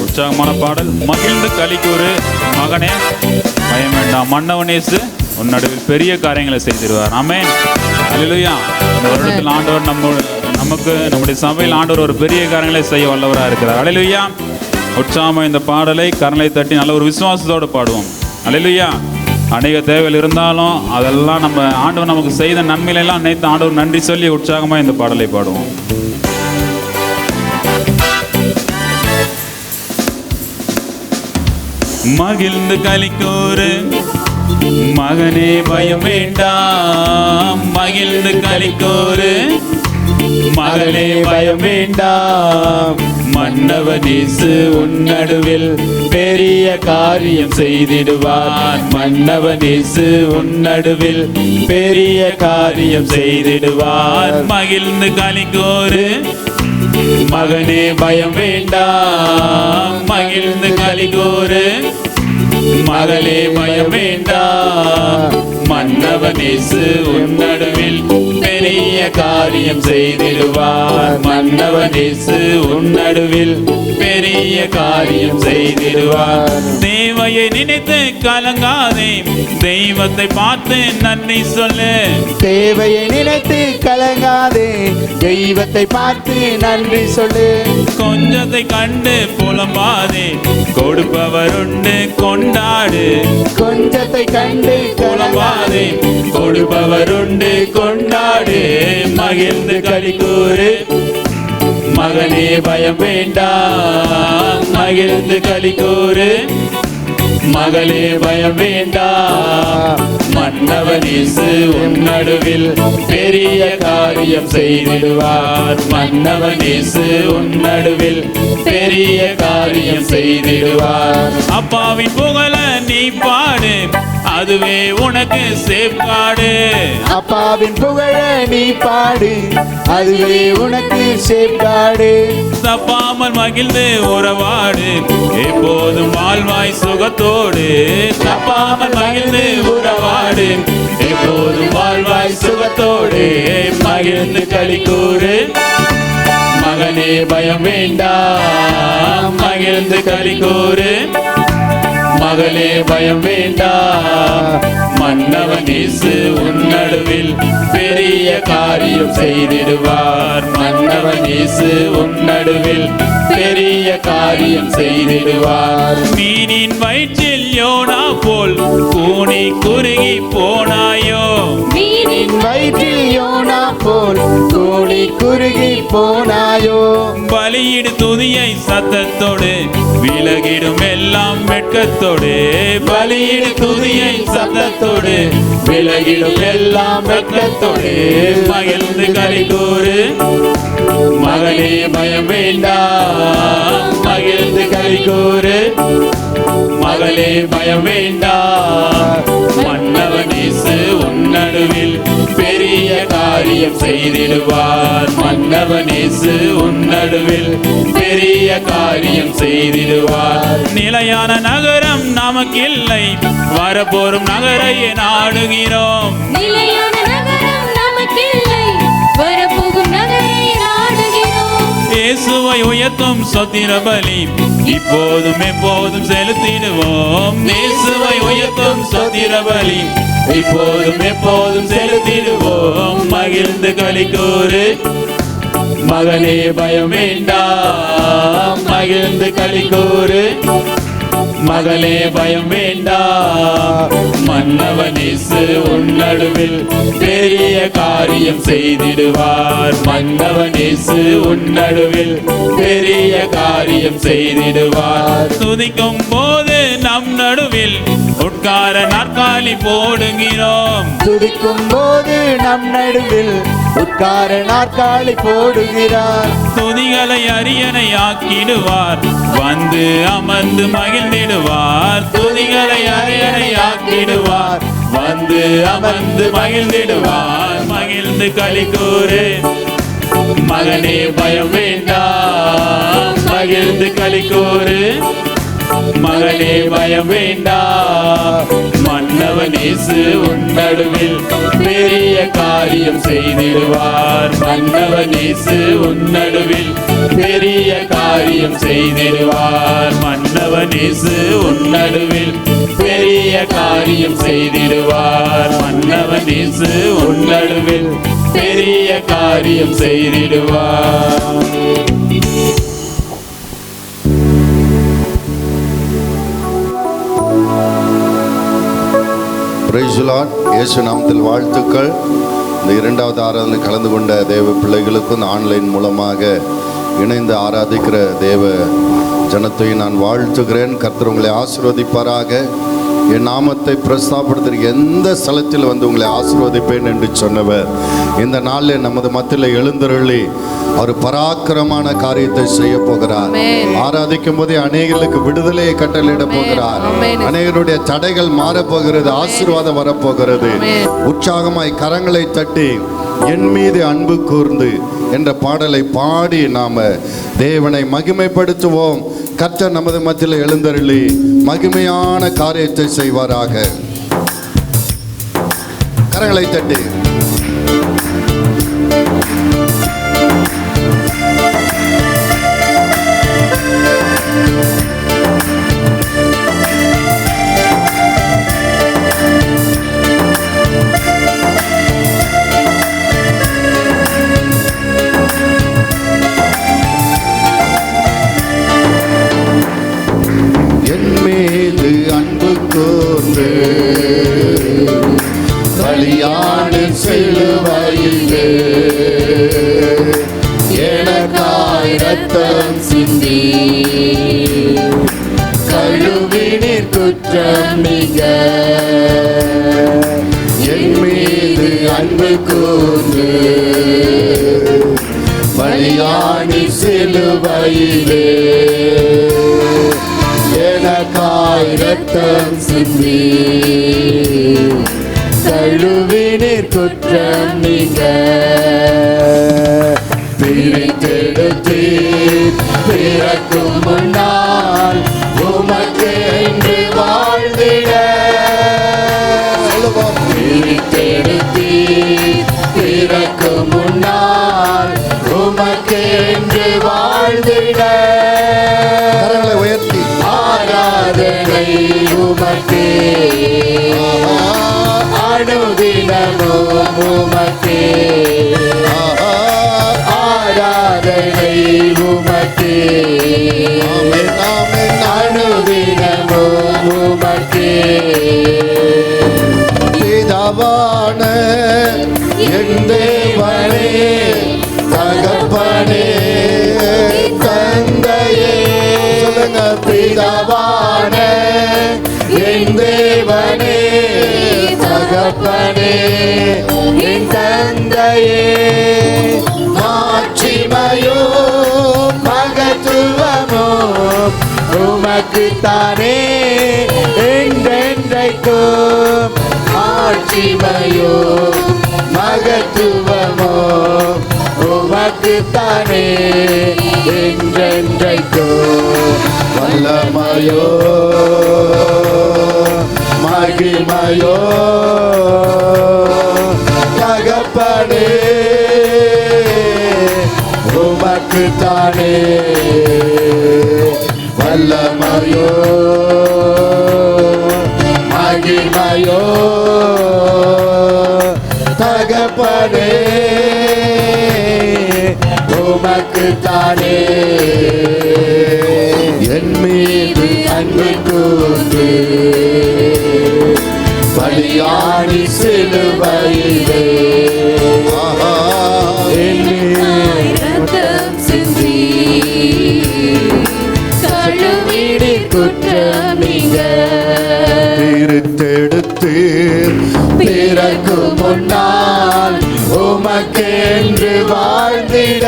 உற்சாகமான பாடல். மகிழ்ந்து களிக்கூறு மகனே பயம் வேண்டாம், மன்னவனேசு உன் நடுவில் பெரிய காரியங்களை செய்திருவார். ஆமென். அல்லேலூயா. இந்த வருடத்தில் ஆண்டவர் நமக்கு நம்முடைய சபையில் ஆண்டவர் ஒரு பெரிய காரியங்களை செய்ய வல்லவராக இருக்கிறார். அல்லேலூயா. உற்சாகமாக இந்த பாடலை கரங்களை தட்டி நல்ல ஒரு விசுவாசத்தோடு பாடுவோம். அல்லேலூயா. அநேக தேவைகள் இருந்தாலும் அதெல்லாம் நம்ம ஆண்டவர் நமக்கு செய்த நன்மையிலெல்லாம் நினைத்து ஆண்டவர் நன்றி சொல்லி உற்சாகமாக இந்த பாடலை பாடுவோம். மகிழ்ந்து களிக்கூறு மகனே பயம் வேண்டாம், மகிழ்ந்து களிக்கூறு மகளே பயம் வேண்டாம், மன்னவனேசு உன் நடுவில் பெரிய காரியம் செய்திடுவார். மன்னவனேசு உன் நடுவில் பெரிய காரியம் செய்திடுவார். மகிழ்ந்து களிக்கூறு மகனே பயம் வேண்டாம், மகிழ்ந்து களிக்கூறு மகளே பயம் வேண்டாம், மன்னவனேசு உன் நடுவில் பெரிய காரியம் செய்திடுவார். மன்னவனேசு உன் நடுவில் பெரிய காரியம் செய்திடுவார். தேவையை நினைத்து கலங்காதே, தெய்வத்தை பார்த்து நன்றி சொல்லு. தேவையை நினைத்து கலங்காதே, தெய்வத்தை பார்த்து நன்றி சொல்லு. கொஞ்சத்தை கண்டு புலம்பாதே, கொடுப்பவர் உண்டு கொண்டாடு. கொஞ்சத்தை கண்டு புலம்பாதே, கொடுப்பவர் உண்டு கொண்டாடு. மகிழ்ந்து களிக்கூறு மகனே பயம் வேண்டாம், மகிழ்ந்து களிக்கூறு மகளே பயம் வேண்டாம், மன்னவனேசு உன் நடுவில் பெரிய காரியம் செய்திடுவார். மன்னவனேசு உன் நடுவில் பெரிய காரியம் செய்திடுவார். அப்பாவின் புகழ நீ பாடு, அதுவே உனக்கு சேஃப்கார்டு. அப்பாவின் புகழ நீ பாடு, அதுவே உனக்கு சேஃப்கார்டு. தப்பாமல் மகிழ்ந்து உறவாடு, எப்போதும் வாழ்வாய் சுகத்தோடு. தப்பாமல் மகிழ்ந்து உறவாடு, எப்போதும் வாழ்வாய் சுகத்தோடு. மகிழ்ந்து களிக்கூறு மகனே பயம் வேண்டாம், மகிழ்ந்து களிக்கூறு மகளே பயம் வேண்டாம், மன்னவனேசு உன் நடுவில் பெரிய காரியம் செய்திடுவார். மன்னவனேசு உன் நடுவில் பெரிய காரியம் செய்திடுவார். மீனின் வயிற்றில் யோனா போல் கூனி குறுகி போனாயோ, மீனின் வயிற்றில் யோனா போல் கூனி குறுகி போனாயோ. பலியிடு துதியை சத்தத்தோடு, விலகிடும் எல்லாம் வெட்கத்தோடு. பலியிடு துதியை சத்தத்தோடு, விலகிடும் எல்லாம் வெட்கத்தோடு. மகிழ்ந்து களிக்கூறு மகனே பயம் வேண்டாம், மகிழ்ந்து களிக்கூறு மகளே பயம் வேண்டாம், மன்னவனேசு உன் நடுவில் பெரிய காரியம் செய்திடுவார். மன்னவனேசு உன் நடுவில் பெரிய காரியம் செய்திடுவார். நிலையான நகரம் நமக்கில்லை, வரப்போரும் நகரையே நாடுகிறோம். நிலையான நகரம் நமக்கில்லை, வரப்போகும் நகரை நாடுகிறோம். இயேசுவை உயர்த்தும் சொத்திர பலி இப்போதும் எப்போதும் செலுத்திடுவோம். இயேசுவை உயர்த்தும் சொத்திர பலி இப்போதும் எப்போதும் செலுத்திடுவோம். மகிழ்ந்து களிக்கூறு மகனே பயம் வேண்டாம், மகிழ்ந்து களிக்கூறு மகளே பயம் வேண்டாம், மன்னவனேசு உன் நடுவில் பெரிய காரியம் செய்திடுவார். மன்னவனேசு உன் நடுவில் பெரிய காரியம் செய்திடுவார். துதிக்கும் போது நம் நடுவில் உட்கார நாற்காலி போடுகிறோம். துதிக்கும் போது நம் நடுவில் உட்கார நாற்காலி போடுகிறார். துதிகளை அரியணை ஆக்கிடுவார், வந்து அமர்ந்து மகிழ்ந்திடுவார். துதிகளை அரியணை ஆக்கிடுவார், வந்து அமர்ந்து மகிழ்ந்திடுவார். மகிழ்ந்து களிக்கூறு மகனே பயம் வேண்டாம், மகிழ்ந்து களிக்கூறு மகனே பயம் வேண்டாம், மன்னவனேசு உன் நடுவில் பெரிய காரியம் செய்திடுவார். மன்னவனேசு உன் நடுவில் பெரிய காரியம் செய்திடுவார். மன்னவன் இயேசு உன் நடுவில் பெரிய காரியம் செய்திடுவார். மன்னவன் இயேசு உன் நடுவில் பெரிய காரியம் செய்திடுவார். Praise the Lord. இயேசு நாமத்தில் வாழ்த்துக்கள். இந்த இரண்டாவது ஆராதனை கலந்து கொண்ட தேவ பிள்ளைகளுக்கும் ஆன்லைன் மூலமாக இணைந்து ஆராதிக்கிற தேவ ஜனத்தை நான் வாழ்த்துகிறேன். கர்த்தர் உங்களை ஆசீர்வதிப்பாராக. என் நாமத்தை பிரஸ்தாபப்படுத்துகிற எந்த ஸ்தலத்தில் வந்து உங்களை ஆசீர்வதிப்பேன் என்று சொன்னவர் இந்த நாளில் நமது மத்தியில் எழுந்தருளி அவர் பராக்கிரமான காரியத்தை செய்ய போகிறார். ஆராதிக்கும் போதே அநேகர்களுக்கு விடுதலையை கட்டளையிட போகிறார். அநேகருடைய தடைகள் மாறப்போகிறது. ஆசீர்வாதம் வரப்போகிறது. உற்சாகமாய் கரங்களை தட்டி என் மீது அன்பு கூர்ந்து என்ற பாடலை பாடி நாம தேவனை மகிமைப்படுத்துவோம். கர்த்தர் நமது மத்தியில் எழுந்தருளி மகிமையான காரியத்தை செய்வாராக. கரங்களை தட்டி பலியான சிலுவையிலே எனக்காய் இரத்தம் சிந்தி கழுவினீர் குற்றம் நீங்க. என் மீது அன்பு கூர்ந்து பலியான சிலுவையிலே எனக்காய் இரத்தம் சிந்தி கழுவினீர் குற்றம் நீங்க. பிரித்தெடுத்தீர் பிறக்கும் முன்னால் உமக்கு என்று வாழ்ந்திட. பிரித்தெடுத்தீர் பிறக்கும் முன்னால் உமக்கு என்று வாழ்ந்திட. உயர்த்தி ஆராதனை உமக்கே அனுதினமும் உமக்கே. ஆராதனை உமக்கே அனுதினமும் உமக்கே. பிதாவான என் தேவனே தகப்பனே தந்தையே. சொல்லுங்க. பிதாவான என் தேவனே தகப்பனே என் தந்தையே. மாட்சிமையோ மகத்துவமோ உமக்குத்தானே என்றென்றைக்கும். மாட்சிமையோ மகத்துவமோ உமக்குத்தானே என்றென்றைக்கும். வல்லமையோ மகிமையோ தகப்பனே உமக்குத்தானே. வல்லமையோ மகிமையோ தகப்பனே உமக்குத்தானே. என் மீது அன்பு கூர்ந்து பலியாணி சிலுவையிலே இரத்தம் சிந்தி கழுவினீர் குற்றம் நீங்க. பிரித்தெடுத்தீர் பிறக்கும் முன்னால் உமக்கென்று வாழ்ந்திட.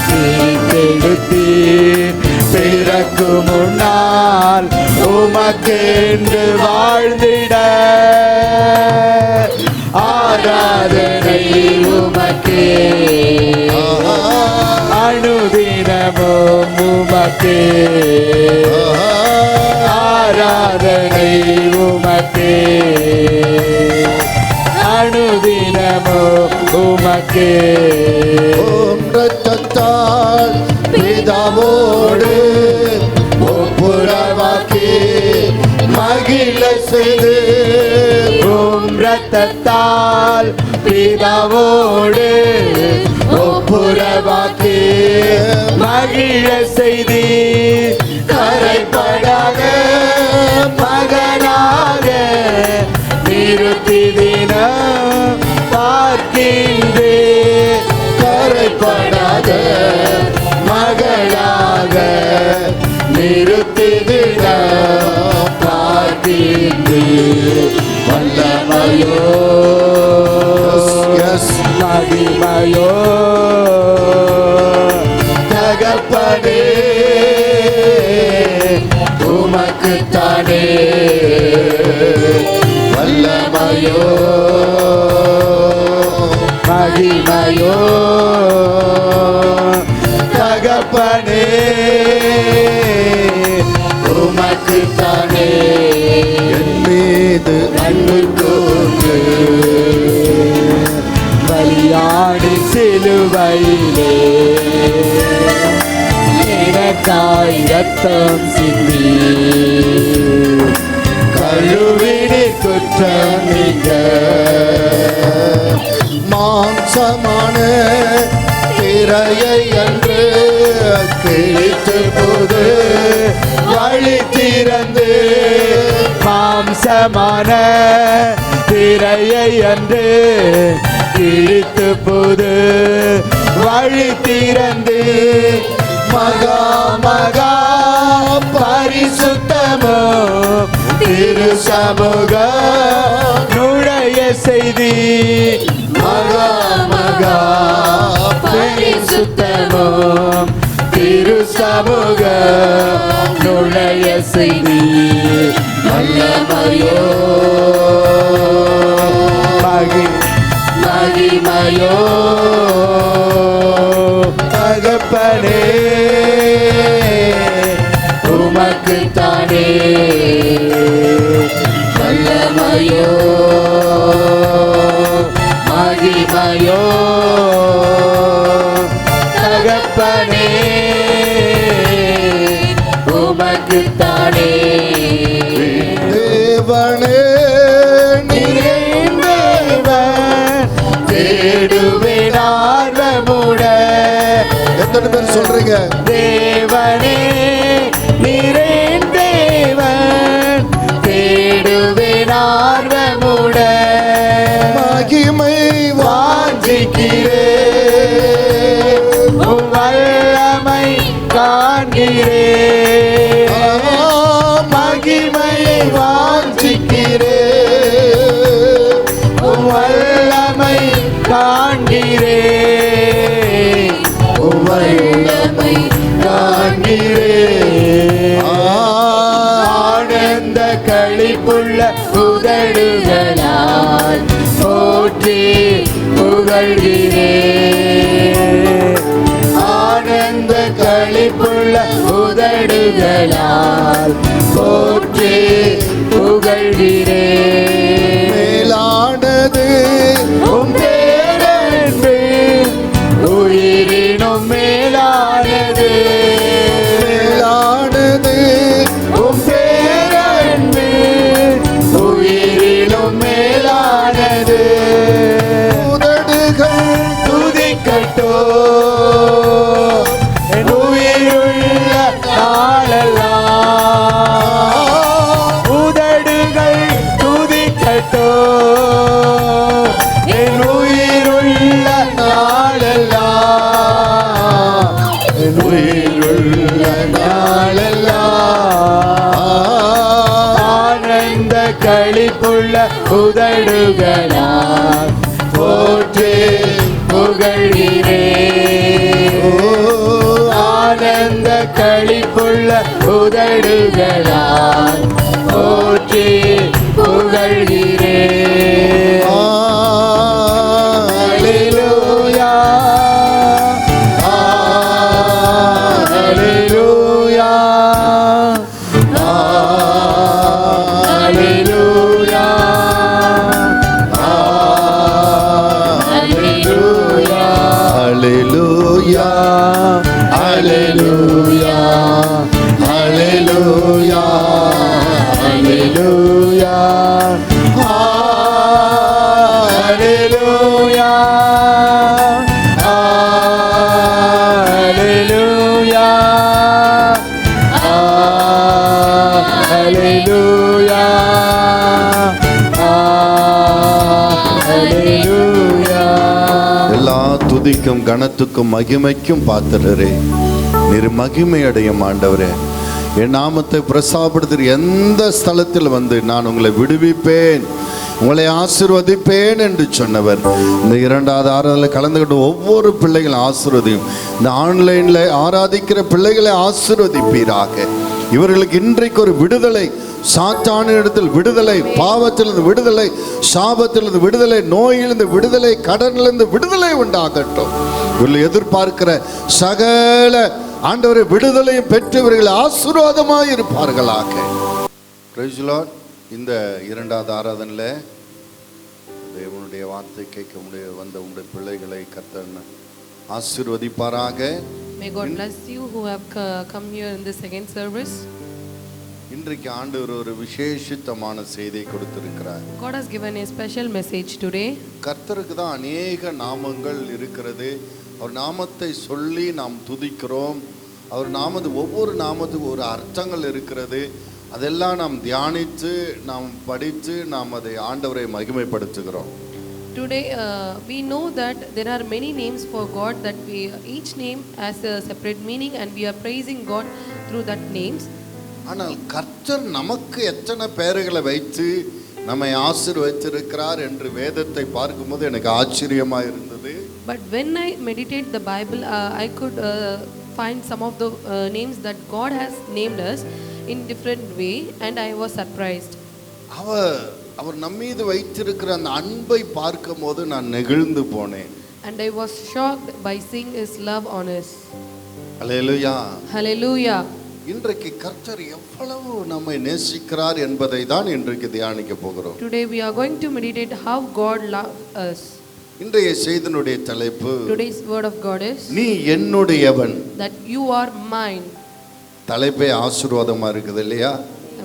பிரித்தெடுத்தீர் பிறக்கும் முன்னால் உமக்கென்று வாழ்ந்திட. ஆராதனை உமக்கே அனுதினமும் உமக்கே. ஆராதனை உமக்கே அனுதினமும் பரிசுத்தமோ உமக்கே. ஓம் இரத்தத்தால் பிதாவோடு ஒப்புரவாக்கி மகிழ செய்து. உம் இரத்தத்தால் பிதாவோடு ஒப்புரவாக்கி மகிழ செய்தி. கரைப்படாத மகனாக நிறுத்தி தினம் பார்க்கின்றே. கரைப்படாத மகளாக நிறுத்தி தினம் பார்க்கின்றே. வல்லமையோ மகிமையோ தகப்பனே உமக்குத்தானே. வல்லமையோ மகிமையோ தகப்பனே உமக்குத்தானே. என் மீது அன்பு கூர்ந்து பலியாடி சிலுவையிலே எனக்காய் ரத்தம் சிந்தி கழுவிடி குற்றம் நீங்க. மாம்சமான திரையை அன்று கிழித்து போது வழி திறந்து மாம்சமான திரையை அன்று கிழித்து போது வழி திறந்து மகா மகா பரிசுத்தமோ திரு சமூக நுழைய செய்தி. மகா மகா பரிசுத்தமோ திரு சமூக நுழைய செய்தி. வல்லமையோ மகிமையோ தகப்பனே உமக்குத்தானே. வல்லமையோ மகிமையோ தகப்பனே உமக்குத்தானே. தேவனே தேடுவேன் ஆர்வமுட. எத்தனை பேர் சொல்றீங்க? தேவனே நீரேன் தேவன் தேடுவேன் ஆர்வமுட. மகிமை வாஞ்சிக்கிறே உம் வல்லமை காண்கிறே. மகிமை வாஞ்சிக்கிறே உம் வல்லமை காண்கிறே. உம் வல்லமை காண்கிறே. ஆனந்த களிப்புள்ள உதடுகளால் போற்றி புகழ்கிறே. ஆனந்த களிப்புள்ள உதடுகளால் போற்றி புகழ்கிறே. மேலானது உம் பேரன்பு உயிரினும் மேலானது. மேலானது உம் பேரன்பு உயிரினும் மேலானது. உதடுகள் துதிக்கட்டோ என் உயிருள்ள நாளெல்லாம். உதடுகள் துதிக்கட்டோ என் உயிருள்ள நாளெல்லாம். என் உயிருள்ள நாளெல்லாம். ஆனந்த களிப்புள்ள உதடுகளால் போற்றி புகழ்கிறே. ஆனந்த களிப்புள்ள உதடுகளால் போற்றி புகழ்கிறே. அல்லேலூயா அல்லேலூயா அல்லேலூயா Hallelujah, hallelujah, hallelujah, hallelujah, hallelujah, hallelujah, hallelujah. எல்லா துதிக்கும் கனத்துக்கும் மகிமைக்கும் பாத்திரரே, நீர் மகிமை அடையும் ஆண்டவரே. என் நாமத்தை பிரசாபடுத்துகிற எந்த ஸ்தலத்தில் வந்து நான் உங்களை விடுவிப்பேன், உங்களை ஆசீர்வதிப்பேன் என்று சொன்னவர். இந்த இரண்டாவது ஆராதனையில் கலந்துக்கிட்டு ஒவ்வொரு பிள்ளைகளும் ஆசீர்வதியும். இந்த ஆன்லைனில் ஆராதிக்கிற பிள்ளைகளை ஆசீர்வதிப்பீராக. இவர்களுக்கு இன்றைக்கு ஒரு விடுதலை, சாத்தான இடத்தில் விடுதலை, பாவத்திலிருந்து விடுதலை, சாபத்திலிருந்து விடுதலை, நோயிலிருந்து விடுதலை, கடனிலிருந்து விடுதலை உண்டாகட்டும். இவர்கள் எதிர்பார்க்கிற சகல ஆண்டவரை விடுதலையும் பெற்றவர்கள் ஆசீர்வாதமாய் இருப்பார்களாக. Praise the Lord. இந்த இரண்டாவது ஆராதனையில் தேவனுடைய வார்த்தை கேட்க வந்த உங்களுடைய பிள்ளைகளை கர்த்தர் ஆசீர்வதிப்பாராக. May God bless you who have come here in the second service. இன்றைக்கு ஆண்டவர் ஒரு விசேஷித்தமான செய்தியை கொடுத்திருக்கிறார். God has given a special message today. கர்த்தருக்கு தான் அநேக நாமங்கள் இருக்கிறது. அவர் நாமத்தை சொல்லி நாம் துதிக்கிறோம். அவர் ஒவ்வொரு நாமத்துக்கும் ஒரு அர்த்தங்கள் இருக்கிறது. அதெல்லாம் நாம் தியானித்து, நாம் படித்து, நாம் அதை ஆண்டவரை மகிமைப்படுத்துகிறோம். Today we know that there are many names for God, that each name has a separate meaning and we are praising God through that names. ஆனால் கர்த்தர் நமக்கு எத்தனை பெயர்களை வைத்து நம்மை ஆசீர்வதித்திருக்கிறார் என்று வேதத்தை பார்க்கும்போது எனக்கு ஆச்சரியமாக இருந்தது. But when I meditate the Bible, I could find some of the names that God has named us in different way, and I was surprised. அவர் நம்மீது வைத்திருக்கிற அந்த அன்பை பார்க்கும்போது நான் நெகிழ்ந்து போனேன். And I was shocked by seeing His love on us. Hallelujah, Hallelujah. இன்றைக்கு கர்த்தர் எவ்வளவு நம்மை நேசிக்கிறார் என்பதை தான் இன்றைக்கு தியானிக்க போகிறோம். Today we are going to meditate how God loves us. இன்றைய செய்தியினுடைய தலைப்பு, Today's word of God is நீ என்னுடையவன். that you are mine. தலைப்பே ஆசீர்வாதமா இருக்குது இல்லையா?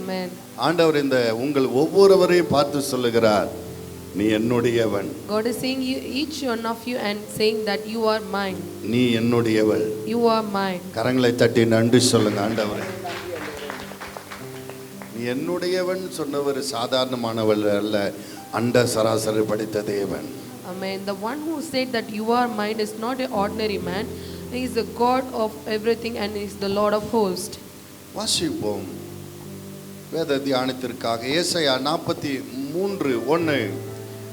Amen. ஆண்டவர் இந்த உங்கள் ஒவ்வொருவரையும் பார்த்து சொல்லுகிறார், நீ என்னுடையவன். God is saying you, each one of you, and saying that you are mine. நீ என்னுடையவள். You are mine. கரங்களை தட்டி நன்றி சொல்லுங்க ஆண்டவரே. நீ என்னுடையவன் சொன்னவர் சாதாரணமானவள் அல்ல, அண்ட சராசரி படைத்த தேவன். Amen. The one who said that you are mine is not an ordinary man. He is the God of everything and he is the Lord of hosts. வாசிப்போம் வேத தியானத்திற்காக ஏசாயா 43:1.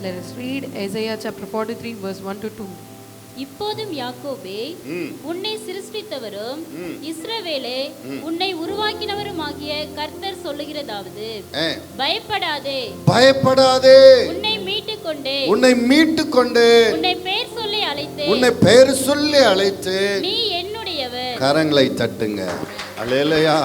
Let us read Isaiah chapter 43 verse 1 to 2. இப்போதும் யாக்கோபே, உன்னை சிருஷ்டித்தவரும் இஸ்ரவேலே உன்னை உருவாக்கினவருமாகிய கர்த்தர் சொல்லுகிறதாவது, பயப்படாதே, பயப்படாதே, உன்னை மீட்டுக் கொண்டே, உன்னை மீட்டுக் கொண்டேன், உன்னை பெயர் சொல்லி அழைத்தேன், உன்னை பெயர் சொல்லி அழைத்தேன். நீ என்னுடையவர். கரங்களை தட்டுங்க. அல்லேலூயா.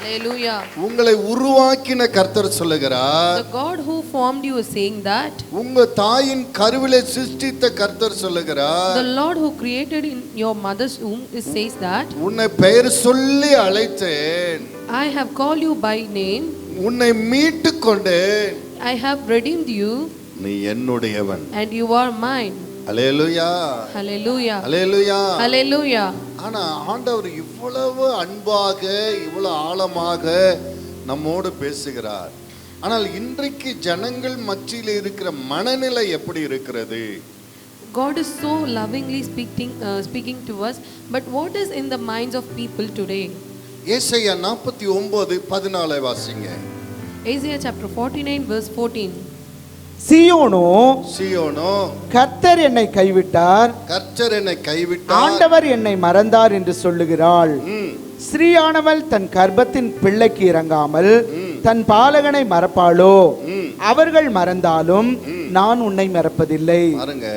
Hallelujah. உங்களை உருவாக்கின கர்த்தர் சொல்லுகிறார். The God who formed you is saying that. உங்க தாயின் கருவிலே சிருஷ்டித்த கர்த்தர் சொல்லுகிறார். The Lord who created in your mother's womb says that. உன்னை பெயர் சொல்லி அழைத்தேன். I have called you by name. உன்னை மீட்டுக் கொண்டேன். I have redeemed you. நீ என்னுடையவன். And you are mine. Hallelujah. Hallelujah. Hallelujah. Hallelujah. ஆனா ஆண்டவர் இவ்வளவு அன்பாக, இவ்வளவு ஆழமாக நம்மோடு பேசுகிறார். ஆனால் இன்றைக்கு ஜனங்கள் மத்தியில் இருக்கிற மனநிலை எப்படி இருக்கிறது? God is so lovingly speaking to us, but what is in the minds of people today? ஏசாயா 49:14 வாசிங்க. Isaiah chapter 49 verse 14. சீயோனோ, சீயோனோ, கர்த்தர் என்னை கைவிட்டார், கர்த்தர் என்னை கைவிட்டார், ஆண்டவர் என்னை மறந்தார் என்று சொல்லுகிறாள். ஸ்ரீயானவள் தன் கர்ப்பத்தின் பிள்ளைக்கு இறங்காமல் தன் பாலகனை மறப்பாளோ? அவர்கள் மறந்தாலும் நான் உன்னை மறப்பதில்லை. பாருங்க,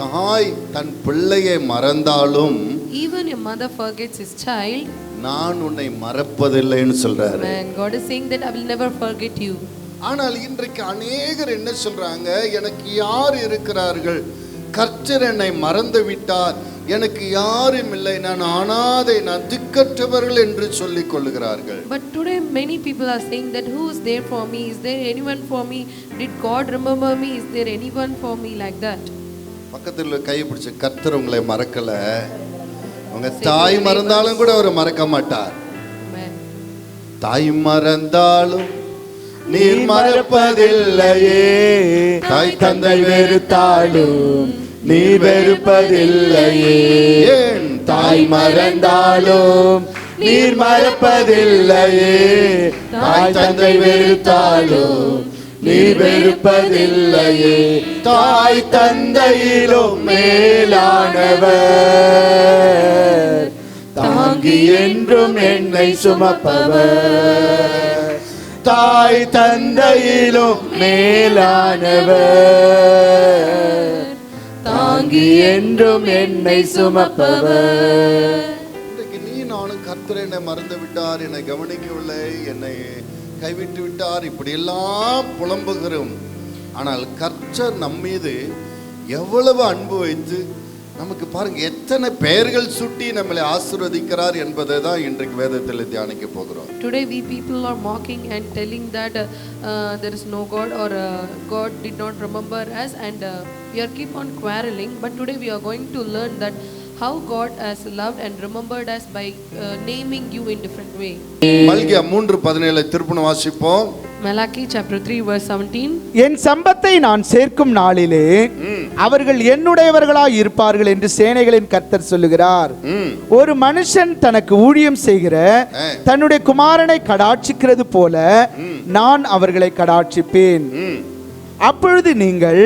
தாய் தன் பிள்ளையை மறந்தாலும் Even a mother forgets his child. நான் உன்னை மறப்பதில்லைன்னு சொல்றாரு. Man, God is saying that I will never forget you. ஆனால் இன்றைக்கு அநேகர் என்ன சொல்றாங்க, எனக்கு யார் இருக்கிறார்கள், கர்த்தர் என்னை மறந்து விட்டார், எனக்கு யாரும் இல்லை, நான் அனாதை, நான் திக்கற்றவர்கள் என்று சொல்லிக் கொள்ளுகிறார்கள். But today many people are saying that who is there for me? Is there anyone for me? Did God remember me? Is there anyone for me like that? பக்கத்தில் கை பிடிச்ச கர்த்தர் உங்களை மறக்கல. உங்க தாய் மறந்தாலும் கூட அவர் மறக்க மாட்டார். Amen. தாய் மறந்தாலும் நீர் மறப்பதில்லையே, தாய் தந்தை வெறுத்தாலும் நீர் வெறுப்பதில்லையே. ஏன் தாய் மறந்தாலும் நீர் மறப்பதில்லையே, தாய் தந்தை வெறுத்தாலும் நீர் வெறுப்பதில்லையே. தாய் தந்தையிலும் மேலானவர், தாங்கி என்றும் என்னை சுமப்பவர். தாய் தந்தையிலும் மேலானவர், தாங்கி என்றும் என்னை சுமப்பவர். இன்றைக்கு நீ நானும் கர்த்தர் என்னை மறந்து விட்டார், என்னை கவனிக்கவில்லை, என்னை கைவிட்டு விட்டார், இப்படி எல்லாம் புலம்புகிறோம். ஆனால் கர்த்தர் நம் மீது எவ்வளவு அன்பு வைத்து நமக்கு பாருங்க எத்தனை பெயர்கள் சுட்டி நம்மளை ஆசீர்வதிக்கிறார் என்பதை தான் இன்றைக்கு வேதத்தில் தியானிக்க போகிறோம். Today we people are mocking and telling that there is no God or God did not remember us, and we are keep on quarreling. But today we are going to learn that how God has loved and remembered us by naming you in different way. மல்கியா 3:17 திருப்பணும் வாசிப்போம். Malachi chapter 3 verse 17. என் சம்பத்தை நான் சேர்க்கும் நாளிலே அவர்கள் என்னுடையவர்களாய் இருப்பார்கள் என்று சேனைகளின் கர்த்தர் சொல்லுகிறார். ஒரு மனுஷன் தனக்கு ஊழியம் செய்கிற தன்னுடைய குமாரனை கடாட்சிக்கிறது போல நான் அவர்களை கடாட்சிப்பேன். அப்பொழுது நீங்கள்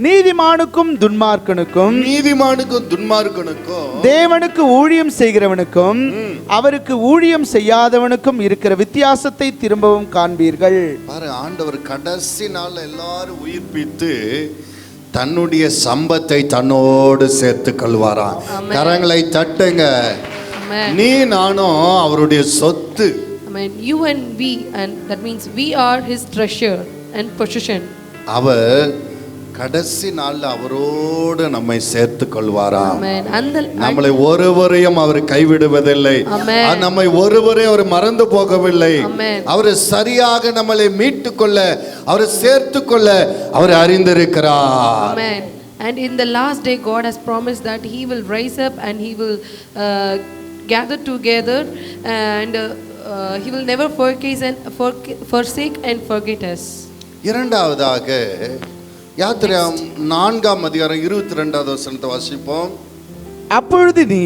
நீதிமானுக்கும் துன்மார்க்கனுக்கும் தேவனுக்கு ஊழியம் செய்கிறவனுக்கும் அவருக்கு ஊழியம் செய்யாதவனுக்கும் இருக்கிற வித்தியாசத்தை திரும்பவும் காண்பீர்கள். பாரு, ஆண்டவர் கடைசி நாள் எல்லாரும் உயிர்ப்பித்து தன்னுடைய சம்பத்தை தன்னோடு சேர்த்து கொள்வாராம். கரங்களை தட்டுங்க. நீ நானும் அவருடைய சொத்து. Amen. You and we, and that means we are his treasure and possession. அவர் கடைசி நாள்ல அவரோடு நம்மை சேர்த்து கொள்வாராம். நம்மளை ஒருவரையும் அவர் கைவிடுவதில்லை. நம்மை ஒருவரையும் அவர் மறந்து போகவில்லை. அவர் சரியாக நம்மளை மீட்டு கொள்ள, அவரை சேர்த்து கொள்ள அவர் அறிந்திருக்கிறார். And in the last day God has promised that he will rise up and he will gather together, and he will never forsake and forget us. இரண்டாவதாக யாத்திராம் 4:22 வாசிப்போம். அப்பொழுது நீ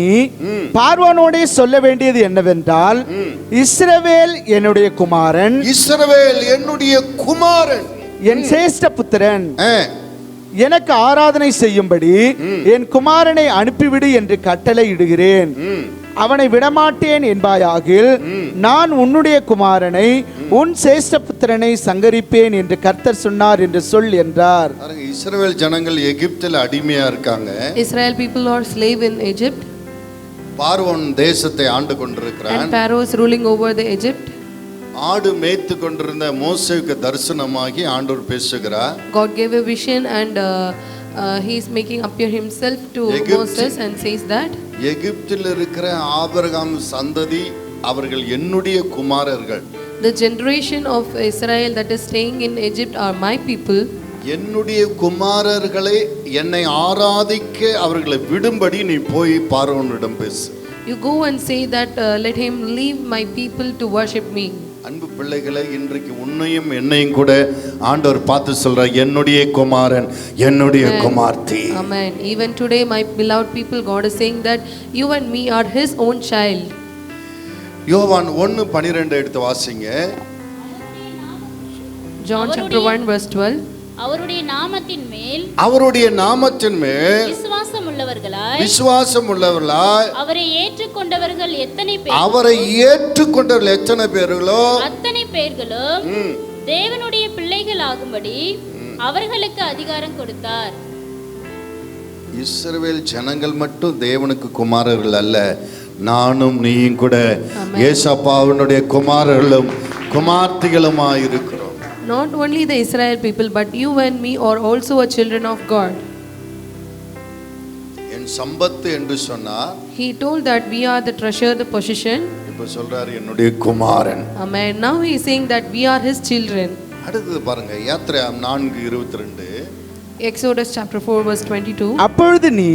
பார்வோனோடே சொல்ல வேண்டியது என்னவென்றால், இஸ்ரவேல் என்னுடைய குமாரன், இஸ்ரவேல் என்னுடைய குமாரன், என் சேஷ்ட புத்திரன், எனக்கு ஆராதனை செய்யும்படி என் குமாரனை அனுப்பிவிடு என்று கட்டளை இடுகிறேன். அவனை விடமாட்டேன் என்பாயாகில் நான் உன்னுடைய குமாரனை உன் சேஷ்ட புத்திரனை சங்கரிப்பேன் என்று கர்த்தர் சொன்னார் என்று சொல் என்றார். இஸ்ரவேல் ஜனங்கள் எகிப்தில் அடிமையா இருக்காங்க. Israel people are slave in Egypt. பார்வோன் தேசத்தை ஆண்டு கொண்டிருக்கிறான். And Pharaoh is ruling over the Egypt. ஆடு மேய்த்து கொண்டிருந்த மோசேவுக்கு தரிசனமாகி ஆண்டவர் பேசுகிறார். God gave a vision and he is making appear himself to Moses and says that எகிப்தில் இருக்கிற ஆபிரகாம் சந்ததி அவர்கள் என்னுடைய குமாரர்கள். The generation of Israel that is staying in Egypt are my people. என்னுடைய குமாரர்களை என்னை ஆராதிக்க அவர்களை விடும்படி நீ போய் பார்வோனிடம் பேசு. You go and say that let him leave my people to worship me. அன்பு பிள்ளைகளை, இன்றைக்கு உன்னையும் என்னையும் கூட ஆண்டவர் பார்த்து சொல்றார், என்னுடைய குமாரன், என்னுடைய குமார்த்தி. Amen. Even today my beloved people, God is saying that you and me are his own child. யோவான் 1:12 எடுத்து வாசிங்க. John chapter 1 verse 12. அவருடைய நாமத்தின் மேல் விசுவாசம் உள்ளவர்களாய் அவரை ஏற்றுக்கொண்டவர்கள் எத்தனை பேர்களோ அத்தனை பேர்களும் தேவனுடைய பிள்ளைகள் ஆகும்படி அவர்களுக்கு அதிகாரம் கொடுத்தார். இஸ்ரவேல் ஜனங்கள் மட்டும் தேவனுக்கு குமாரர்கள் அல்ல, நானும் நீயும் கூட ஏசப்பாவினுடைய குமாரர்களும் குமார்த்திகளுமாய் இருக்கிறோம். Not only the Israel people but you and me are also a children of God. என் சம்பத்து என்று சொன்னார். He told that we are the treasure, the possession. இப்ப சொல்றாரு என்னுடைய குமாரன். Amen. Now he is saying that we are his children. அடுத்தது பாருங்க யாத்திராகமம் 4:22. Exodus chapter 4 verse 22. அப்பொழுது நீ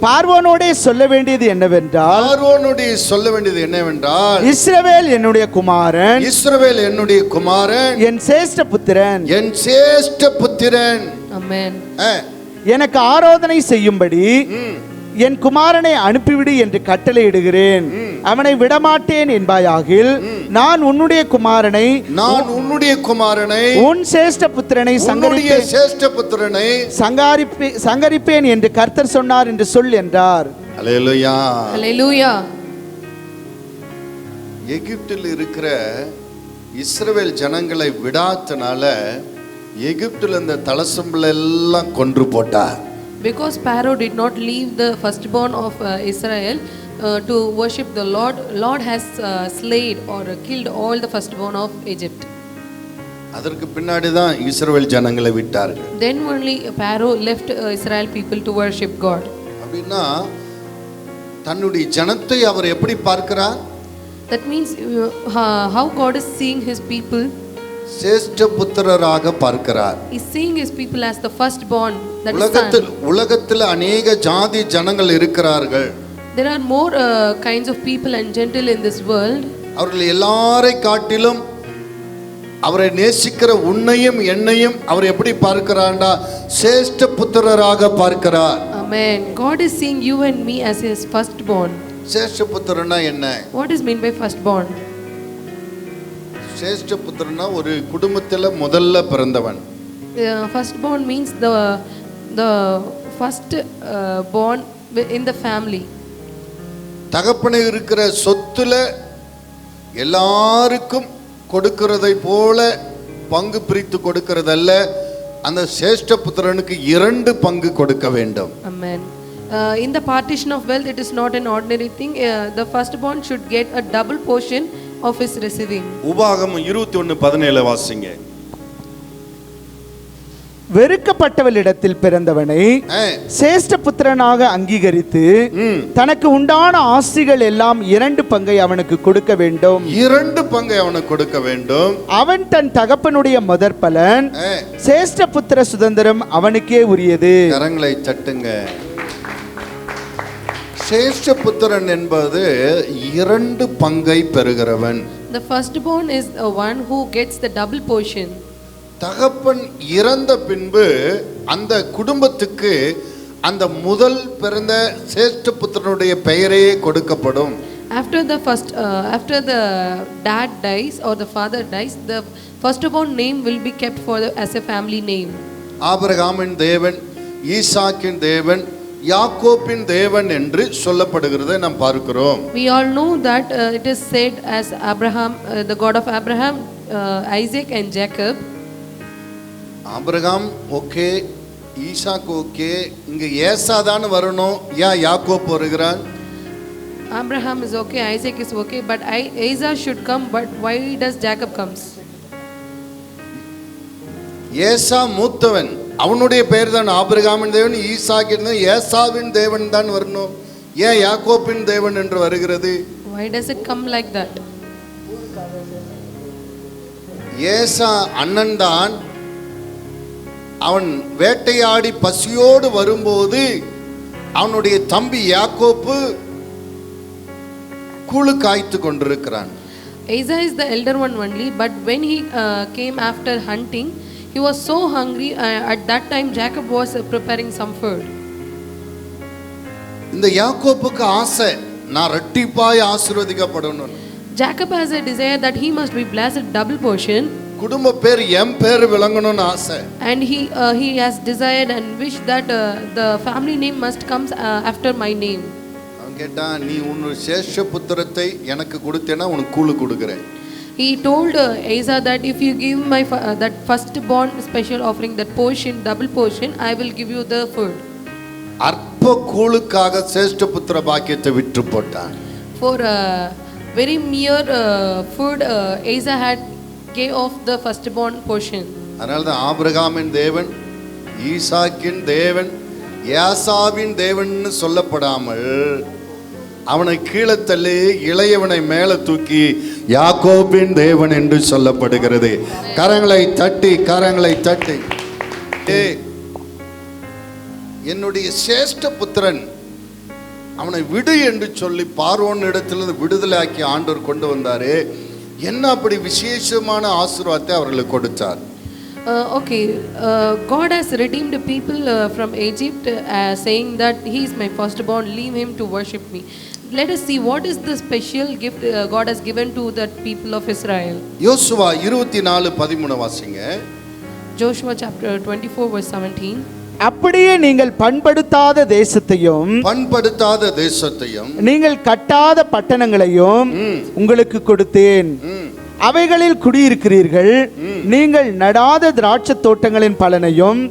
பார்வோனோடே சொல்ல வேண்டியது என்னவென்றால், பார்வோனுடைய சொல்ல வேண்டியது என்னவென்றால், இஸ்ரவேல் என்னுடைய குமாரன், இஸ்ரவேல் என்னுடைய குமாரன், என் சேஷ்ட புத்திரன், என் சேஷ்ட புத்திரன். Amen. எனக்கு ஆராதனை செய்யும்படி என் குமாரனை அனுப்பிவிடு என்று கட்டளையிடுகிறேன். அவனை விடமாட்டேன் என்பாயாகில் நான் உன்னுடைய குமாரனை உன் சேஷ்ட புத்திரனை சங்கரிப்பேன் என்று கர்த்தர் சொன்னார் என்று சொல் என்றார். அல்லேலூயா. Hallelujah. எகிப்தில் இருக்கிற இஸ்ரவேல் ஜனங்களை விடாதனால எகிப்தில் இந்த தலசம்பளை எல்லாம் கொன்று போட்டார். Because Pharaoh did not leave the firstborn of Israel to worship the Lord, Lord has slayed or killed all the firstborn of Egypt. அதற்கு பின்னாடி தான் இஸ்ரவேல் ஜனங்களை விட்டார்கள். Then only Pharaoh left Israel people to worship God. அப்படின்னா தன்னுடைய ஜனத்தை அவர் எப்படி பார்க்கிறார்? That means how God is seeing his people. சேஷ்ட புத்திரராக பார்க்கிறார். He is seeing his people as the firstborn. That உலகத்தில் अनेक ஜாதி ஜனங்கள் இருக்கிறார்கள். There are more kinds of people and gentle in this world. அவர்கள் எல்லாரை காட்டிலும் அவரை நேசிக்கிற உன்னையும் என்னையும் அவர் எப்படி பார்க்கிறார்டா? சேஷ்ட புத்திரராக பார்க்கிறார். Amen. God is seeing you and me as his firstborn. சேஷ்ட புத்திரனா என்ன? What is mean by firstborn? சேஷ்ட புத்திரனா ஒரு குடும்பத்துல முதல்ல பிறந்தவன். Firstborn means the first born in the family. தகப்பனை இருக்கிற சொத்துல எல்லாருக்கும் கொடுக்கிறதை போல பங்கு பிரித்து கொடுக்கிறதல்ல, அந்த சேஷ்ட புத்திரனுக்கு 2 பங்கு கொடுக்க வேண்டும். Amen. In the partition of wealth, it is not an ordinary thing. The firstborn should get a double portion of his receiving. உபாகமம் 21:17 வாசிங்க. வெறுக்கப்பட்டவளிடத்தில் பிறந்தவனை சேஷ்ட புத்திரனாக அங்கீகரித்து தனக்கு உண்டான ஆஸ்திகள் எல்லாம் 2 பங்கை அவனுக்கு கொடுக்க வேண்டும். 2 பங்கை அவனுக்கு கொடுக்க வேண்டும். அவன் தன் தகப்பனுடைய முதற் பலன் சேஷ்ட புத்திர சுதந்திரம் அவனுக்கே உரியது. கரங்களை தட்டுங்க. சேஷ்ட புத்திரன் என்பது 2 பங்கை பெறுகிறவன். The firstborn is the one who gets the double portion. தகப்பன் இறந்த பின்பு அந்த குடும்பத்துக்கு அந்த முதல் பிறந்த சேஷ்ட புத்திரனுடைய பெயரே கொடுக்கப்படும். After the dad dies or the father dies, the firstborn name will be kept as a family name. ஆபிரகாமின் தேவன், ஈசாக்கின் தேவன், யாக்கோபின் தேவன் என்று சொல்லப்படுகிறதை நாம் பார்க்கிறோம். We all know that it is said as Abraham, the God of Abraham, Isaac and Jacob. Abraham okay, Isaac okay, இங்க ஏசாதான் வரணும், ஏன் யாக்கோப் வருகிறான்? Abraham is okay, Isaac is okay, but Esau should come, but why does Jacob comes? ஏசா மூத்தவன், அவனுடைய பெயர் தான் ஆபிரகாமின் தேவன், ஈசாக்கின் தேவன், ஏசாவின் தேவன் தான் வரணும், ஏன் யாக்கோபின் தேவன் என்று வருகிறது? Why does it come like that? ஏசா அண்ணன் தான். அவன் வேட்டையாடி பசியோடு வரும்போது அவனுடைய தம்பி யாக்கோப்பு கூழு காய்த்து கொண்டிருக்கிறான். Esau is the elder one only, but when he came after hunting, he was so hungry. At that time, Jacob was preparing some food. இந்த யாக்கோப்புக்கு ஆசை, நான் ரெட்டிப்பாய் ஆசீர்வதிக்கப்படணும். Jacob has a desire that he must be blessed double portion. குடும்ப பேர் M பேர் விளங்கணும்னு ஆசை. And he has desired and wished that the family name must comes after my name. அவன் கேட்டான், நீ உன் சேஷ்ட புத்திரத்தை எனக்கு கொடுத்தேனா உனக்கு கூழு கொடுக்கிறேன். He told Esau that if you give my that firstborn special offering, that portion, double portion, I will give you the food. அற்ப கூழுக்காக சேஷ்ட புத்திர பாக்கியத்தை விற்று போட்டான். For very mere food, Esau had gave off the firstborn portion. அதனால தான் ஆபிரகாமின் தேவன், ஈசாக்கின் தேவன், ஏசாவின் தேவன்னு சொல்லப்படாமல் அவனை கீழே தள்ளி இளையவனை மேலே தூக்கி யாக்கோபின் தேவன் என்று சொல்லப்படுகிறது. கரங்களை தட்டி என்னுடைய சேஷ்ட புத்திரன் அவனை விடு என்று சொல்லி பார்வோன் இடத்திலிருந்து விடுதலையாக்கி ஆண்டவர் கொண்டு வந்தாரு. என்ன அப்படி விசேஷமான ஆசீர்வாதத்தை அவர்களுக்கு கொடுத்தார்? God has redeemed people from Egypt, saying that he is my firstborn, leave him to worship me. Let us see what is the special gift God has given to the people of Israel. யோசுவா 24:13 வாசிங்க. Joshua chapter 24 verse 17. அப்படியே நீங்கள் பண்படுத்தாத தேசத்தையும் நீங்கள் கட்டாத பட்டணங்களையும் உங்களுக்கு கொடுத்தேன். அவைகளில் குடியிருக்கிறீர்கள். நீங்கள் நடாத திராட்சை தோட்டங்களின் பலனையும்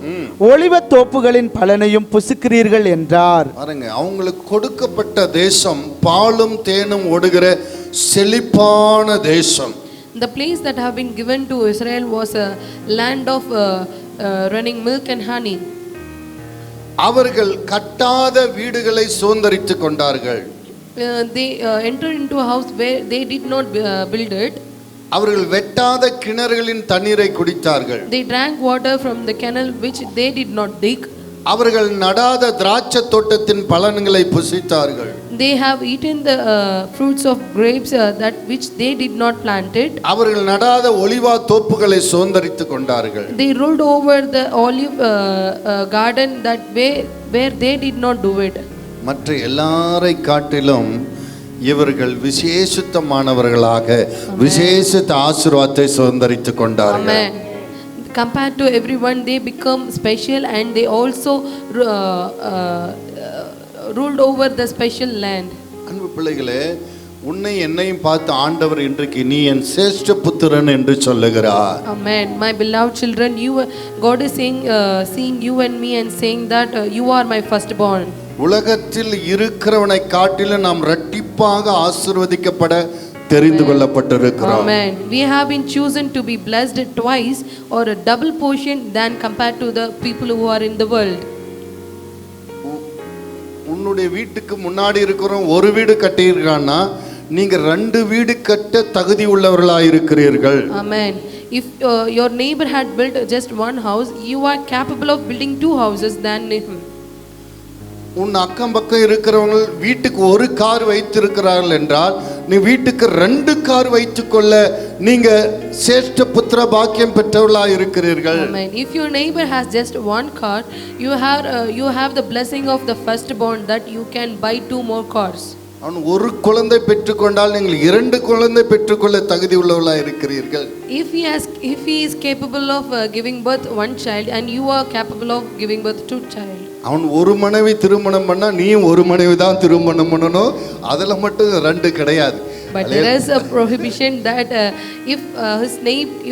ஒலிவ தோப்புகளின் பலனையும் புசிக்கிறீர்கள் என்றார். பாருங்க, அவங்களுக்கு கொடுக்கப்பட்ட தேசம் பாலும் தேனும் ஓடுகிற செழிப்பான தேசம். The place that have been given to Israel was a land of running milk and honey. அவர்கள் கட்டாத வீடுகளை சுதந்தரித்துக் கொண்டார்கள். They entered into a house where they did not build it. அவர்கள் வெட்டாத கிணறுகளின் தண்ணீரை குடித்தார்கள். They drank water from the canal which they did not dig. அவர்கள் நடாத திராட்சை தோட்டத்தின் பலன்களை புசித்தார்கள். They have eaten the fruits of grapes that which they did not plant it. அவர்கள் நடாத Olivia தோப்புகளை சுதந்தரித்துக் கொண்டார்கள். They ruled over the olive garden that where they did not do it. மற்ற எல்லாரை காட்டிலும் இவர்கள் விசேஷித்தமானவர்களாக விசேஷித்த ஆசீர்வாதத்தை சுதந்தரித்துக் கொண்டார்கள். Amen. Compared to everyone, they become special, and they also ruled over the special land. அன்பு பிள்ளைகளே, உன்னை என்னையும் பார்த்து ஆண்டவர் இன்றைக்கு நீ என் சேஷ்ட புத்திரன் என்று சொல்லுகிறார். Amen. My beloved children, God is saying, seeing you and me and saying that you are my firstborn. உலகத்தில் இருக்கிறவனை காட்டிலும் நாம் இரட்டிப்பாக ஆசீர்வதிக்கப்பட தெரிந்து கொள்ளப்பட்டிருக்கிறோம். Amen. We have been chosen to be blessed twice or a double portion than compared to the people who are in the world. உன்னுடைய வீட்டுக்கு முன்னாடி இருக்கிறவன் ஒரு வீடு கட்டியிருக்கான்னா நீங்க ரெண்டு வீடு கட்ட தகுதி உள்ளவர்களாக இருக்கிறீர்கள். Amen. If your neighbor had built just one house, you are capable of building two houses than him. உன் அக்கம் பக்கம் இருக்கிறவங்க வீட்டுக்கு ஒரு கார் வைத்திருக்கிறார்கள் என்றால் நீ வீட்டுக்கு ரெண்டு கார் வைத்துக்கொள்ள நீங்க சேஷ்ட புத்திர பாக்கியம் பெற்றவர்களாக இருக்கிறீர்கள். Amen. If your neighbor has just one car, you have the blessing of the firstborn that you can buy two more cars. அவன் ஒரு குழந்தை பெற்றுக்கொண்டால் நீங்கள் இரண்டு குழந்தை பெற்றுக்கொள்ள தகுதி உள்ளவர்களாக இருக்கிறீர்கள். If he is capable of giving birth one child and you are capable of giving birth two child. அவன் ஒரு மனைவி திருமணம் பண்ணா நீயும் ஒரு மனைவி தான் திருமணம் பண்ணணும். அதுல மட்டும் ரெண்டு கிடையாது. But there is a prohibition that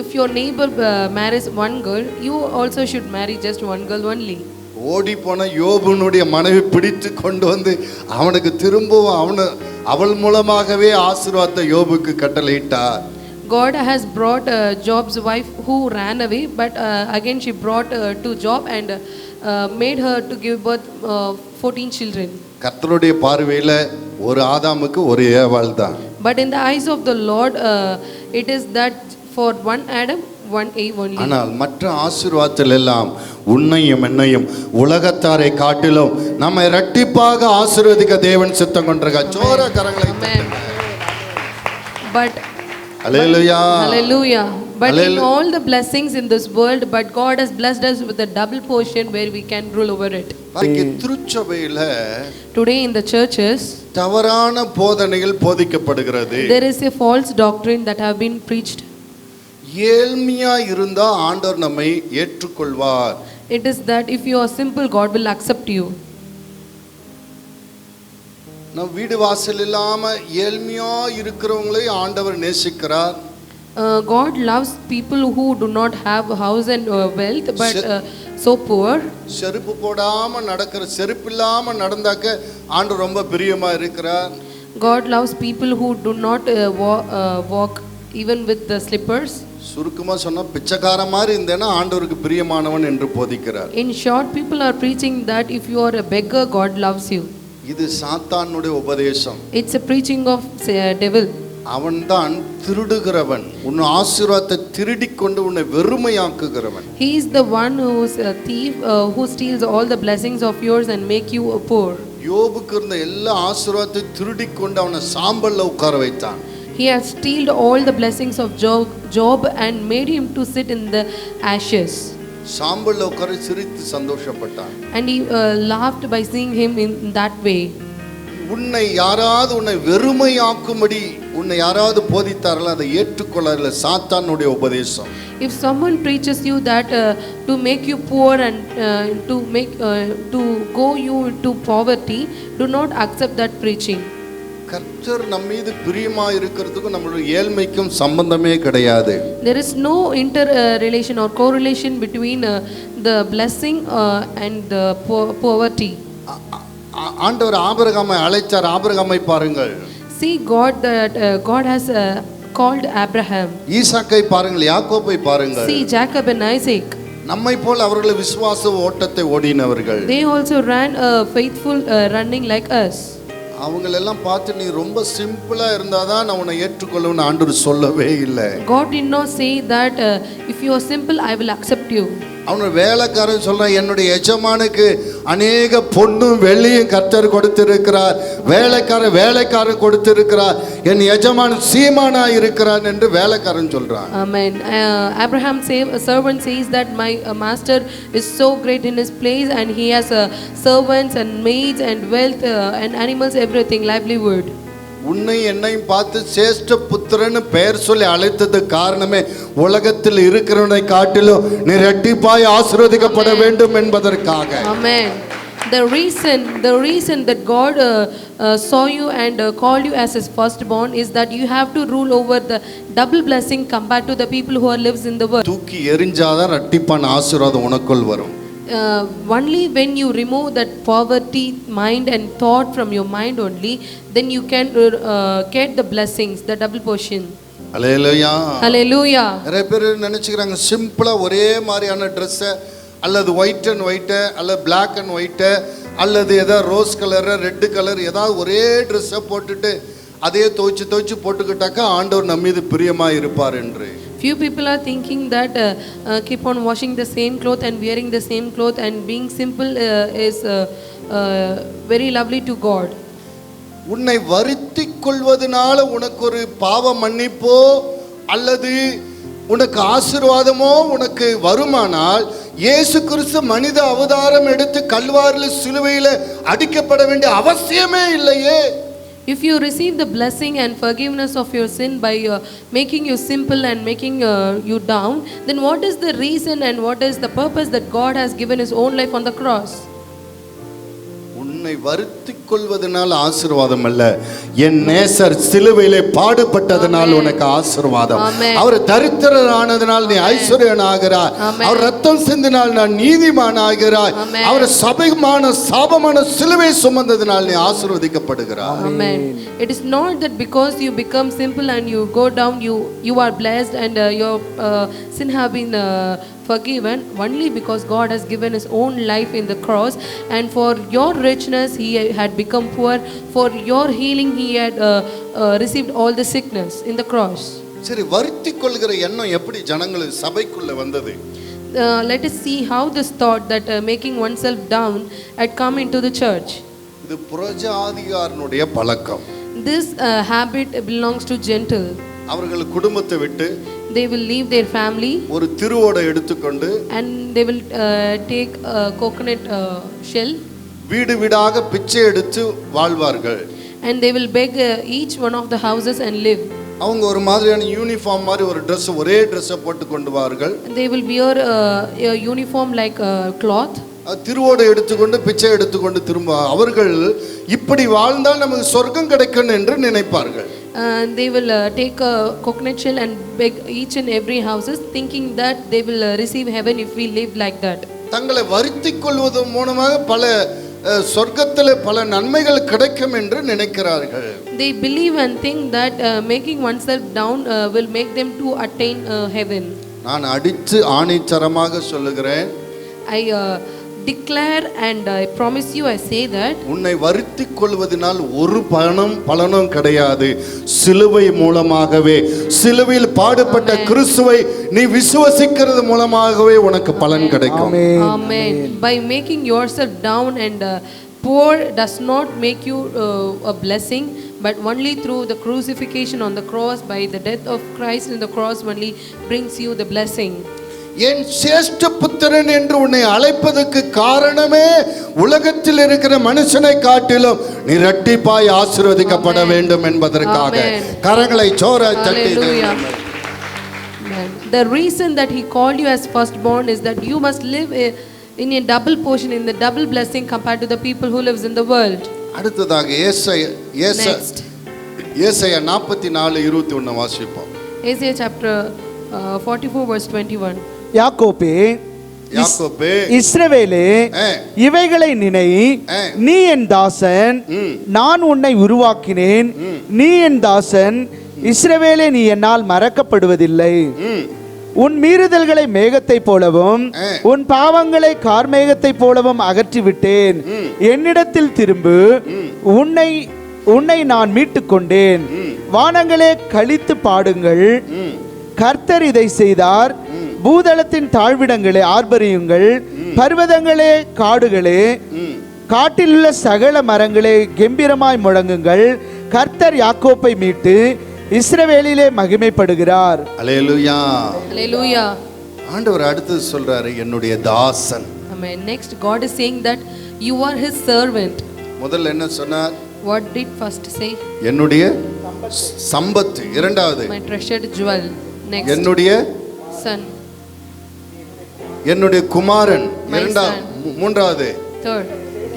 if your neighbor marries one girl, you also should marry just one girl only. ஓடி போன யோபுனுடைய மனைவி பிடித்து கொண்டு வந்து அவனுக்கு திரும்பவும் அவள் மூலமாகவே ஆசீர்வாதத்தை யோபுக்கு கட்டளையிட்டார். God has brought Job's wife who ran away, but again she brought to Job and made her to give birth 14 children. கர்த்தருடைய பார்வையில ஒரு ஆதாமுக்கு ஒரு ஏவாள் தான். But in the eyes of the Lord, it is that for one Adam, one Eve only. ஆனால் மற்ற ஆசீர்வாதத்தில் எல்லாம் உன்னையும் என்னையும் உலகத்தாரை காட்டிலும் நம்மை இரட்டிப்பாக ஆசீர்வதிக்க தேவன் சித்தம் கொண்டிருக்கார். சோர கரங்களை. But hallelujah. Hallelujah. But in all the blessings in this world, but God has blessed us with a double portion where we can rule over it. திருச்சபையில Today in the churches, தவறான போதனைகள் போதிக்கப்படுகிறது. there is a false doctrine that have been preached. ஏழ்மையா இருந்தா ஆண்டவர் நம்மை ஏற்றுக்கொள்வார். It is that if you are simple, God will accept you. நம் வீடு வாசல் இல்லாம ஏழ்மையா இருக்கிறவங்களை ஆண்டவர் நேசிக்கிறார். God loves people who do not have house and wealth but so poor. செருப்பு போடாம நடக்கிற செருப்பு இல்லாம நடந்தாக்க ஆண்டவர் ரொம்ப பிரியமா இருக்கிறார். God loves people who do not walk even with the slippers. சுருக்கமா சொன்னா பிச்சைக்கார மாதிரி இருந்தேன்னா ஆண்டவருக்கு பிரியமானவன் என்று போதிக்கிறார். In short, people are preaching that if you are a beggar, God loves you. இது சாத்தானுடைய உபதேசம். It's a preaching of devil. அவன்தான் திருடுகிறவன், உன் ஆசீர்வாதத்தை திருடிக் கொண்டு உன்னை வெறுமையாக்குகிறவன். He is the one who is a thief, who steals all the blessings of yours and make you poor. யோபுக்கு இருந்த எல்லா ஆசீர்வாதத்தை திருடிக் கொண்டு அவனை சாம்பல்ல உட்கார வைத்தான். He has stealed all the blessings of Job and made him to sit in the ashes. சாம்பல்ல உட்கார சிரித்து சந்தோஷப்பட்டான். And he laughed by seeing him in that way. உன்னை யாராவது உன்னை வெறுமையாக்கும்படி உன்னை யாராவது போதித்தார்கள், அதை ஏற்றுக்கொள்ளல. சாத்தானுடைய உபதேசம். If someone preaches you that to make you poor and to go you to poverty, do not accept that preaching. கர்த்தர் நம் மீது பிரியமா இருக்கிறதுக்கும் நம்மளுடைய ஏழ்மைக்கும் சம்பந்தமே கிடையாது. There is no interrelation or correlation between the blessing and the poverty. ஆண்டவர் ஆபிரகாமை அழைச்சார். ஆபிரகாமை பாருங்கள். See God that God has called Abraham. ஈசாக்கை பாருங்கள், யாக்கோபை பாருங்கள். See Jacob and Isaac. நம்மை போல் அவர்கள் விசுவாச ஓட்டத்தை ஓடினவர்கள். They also ran a faithful running like us. அவங்களெல்லாம் பார்த்து நீ ரொம்ப சிம்பிளா இருந்தாதான் நான் உன்னை ஏற்றுக்கொள்ளுவேன்னு ஆண்டவர் சொல்லவே இல்லை. God did not say that if you are simple I will accept you. அவனோட வேலைக்காரன் சொல்றான், என்னுடைய எஜமானுக்கு அநேக பொன்னும் வெள்ளியும் கர்த்தர் கொடுத்திருக்கிறார், வேலைக்காரன் கொடுத்திருக்கிறார், என் எஜமான் சீமானா இருக்கிறான் என்று வேலைக்காரன் சொல்றான். Amen. Abraham a servant says that my master is so great in his place and he has servants and maids and wealth and animals, everything, livelihood. உன்னை என்னையும் பார்த்து சேஷ்ட புத்திரன்னு பெயர் சொல்லி அழைத்தது காரணமே உலகத்தில் இருக்கிறவனை காட்டிலும் நீ இரட்டிப்பாய் ஆசீர்வதிக்கப்பட வேண்டும் என்பதற்காக. Amen. The reason that God saw you and called you as his firstborn is that you have to rule over the double blessing compared to the people who lives in the world. தூக்கி எறிஞ்சாதான் இரட்டிப்பான ஆசீர்வாதம் உனக்குள் வரும். Only when you remove that poverty mind and thought from your mind only, then you can get the blessings, the double portion. Hallelujah. Hallelujah. நிறைய பேர் நினைச்சுக்கிறாங்க சிம்பிளா ஒரே மாதிரியான ட்ரெஸ்ஸை அல்லது ஒயிட் அண்ட் ஒயிட்டு அல்லது பிளாக் அண்ட் ஒயிட்டு அல்லது ஏதாவது ரோஸ் கலரு ரெட்டு கலர் ஏதாவது ஒரே ட்ரெஸ்ஸை போட்டுட்டு அதே துவைச்சு போட்டுக்கிட்டாக்கா ஆண்டவர் நம்ம மீது பிரியமா இருப்பார் என்று. Few people are thinking that keep on washing the same cloth and wearing the same cloth and being simple is very lovely to God. உன்னை வருத்திக் கொள்வதனால உனக்கு ஒரு பாவ மன்னிப்போ அல்லது உனக்கு ஆசீர்வாதமோ உனக்கு வருமானால், இயேசு கிறிஸ்து மனித அவதாரம் எடுத்து கல்வாரியில் சிலுவையில் அடிக்கப்பட வேண்டிய அவசியமே இல்லையே. If you receive the blessing and forgiveness of your sin by making you simple and making you down, then what is the reason and what is the purpose that God has given his own life on the cross? உன்னை வருத்திக் கொள்வதனால் ஆசீர்வாதம் அல்ல, என் நேசர் சிலுவையிலே பாடுபட்டதனால் உனக்கு ஆசீர்வாதம். அவர் தரித்திரரானதனால் நீ ஐஸ்வர்யனாகிறாய், அவர் ரத்தம் சிந்தினால் நான் நீதிமான் ஆகிறாய், அவர் சபைமான சாபமான சிலுவை சுமந்ததனால் நீ ஆசீர்வதிக்கப்படுகிறாய். Amen. It is not that because you become simple and you go down you are blessed and your sin have been forgiven, only because God has given his own life in the cross, and for your richness he had become poor, for your healing he had received all the sickness in the cross. சரி, வருத்திக் கொள்கிற எண்ணம் எப்படி ஜனங்கள் சபைக்குள்ள வந்தது? Let us see how this thought that making oneself down had come into the church. இது புரஜாதிகாரனுடைய பழக்கம். This habit belongs to gentle. அவர்கள் குடும்பத்தை விட்டு they will leave their family ஒரு திருவோடை எடுத்துக்கொண்டு and they will take a coconut shell, வீடு வீடாக பிச்சை எடுத்து வாழ்வார்கள். and they will beg each one of the houses and live. அவங்க ஒரு மாதிரியான யூனிஃபார்ம் மாதிரி ஒரு Dress, ஒரே Dress-ஐ போட்டு கொண்டு வார்கள். They will wear a uniform like cloth. திருவோடை எடுத்துக்கொண்டு பிச்சை எடுத்துக்கொண்டு திரும்ப அவர்கள் இப்படி வாழ்ந்தால் நமக்கு சொர்க்கம் கிடைக்கும் என்று நினைப்பார்கள். They will take a coconut shell and beg each and every houses, thinking that they will receive heaven if we live like that. தங்களை வருத்திக் கொள்வதன் மூலமாக பல சொர்க்கத்தில் பல நன்மைகள் கிடைக்கும் என்று நினைக்கிறார்கள். They believe and think that making oneself down will make them to attain heaven. நான் அடித்து ஆணித்தரமாக சொல்லுகிறேன், I declare and I promise you, I say that உன்னை வருத்திக் கொள்வதனால் ஒரு பலனும் கிடையாது. சிலுவை மூலமாகவே, சிலுவையில் பாடுபட்ட கிறிஸ்துவை நீ விசுவசிக்கிறது மூலமாகவே உனக்கு பலன் கிடைக்கும். Amen. By making yourself down and poor does not make you a blessing, but only through the crucifixion on the cross, by the death of Christ on the cross only brings you the blessing. என் சேஷ்ட புத்திரன் என்று உன்னை அழைப்பதற்கு காரணமே உலகத்தில் இருக்கிற மனுஷனை காட்டிலும் நீ இரட்டிப்பாய் ஆசீர்வதிக்கப்பட வேண்டும் என்பதற்காக. கரங்களை ஜோராய் தட்டி. The reason that he called you as firstborn is that you must live in a double portion, in the double blessing compared to the people who lives in the world. அடுத்ததாக ஏசாயா 44:21 வாசிப்போம். Isaiah chapter 44 verse 21. யாக்கோபே, இஸ்ரவேலே, இவைகளை நினை, நீ என் தாசன், நான் உன்னை உருவாக்கினேன், நீ என் தாசன், இஸ்ரவேலே, நீ என்னால் மறக்கப்படுவதில்லை. உன் மீறுதல்களை மேகத்தை போலவும் உன் பாவங்களை கார்மேகத்தை போலவும் அகற்றிவிட்டேன். என்னிடத்தில் திரும்பு, உன்னை நான் மீட்டுக் கொண்டேன். வானங்களே களித்து பாடுங்கள், கர்த்தர் இதை செய்தார். பூதளத்தின் தாழ்விடங்களே ஆர்ப்பரியுங்கள், பர்வதங்களே காடுகளே, காட்டில் உள்ள சகல மரங்களே கெம்பீரமாய் முழங்குங்கள். கர்த்தர் யாக்கோப்பை மீட்டு இஸ்ரவேலிலே மகிமைப்படுகிறார். அல்லேலூயா, அல்லேலூயா. ஆண்டவர் அடுத்து சொல்றாரு, என்னுடைய தாசன். Amen. Next, God is saying that you are his servant. முதல்ல என்ன சொன்னார்? What did first say? என்னுடைய சம்பத்து. இரண்டாவது, my treasured jewel. Next, என்னுடைய son. என்னுடைய குமாரன். இரண்டாவது. மூன்றாவது, third,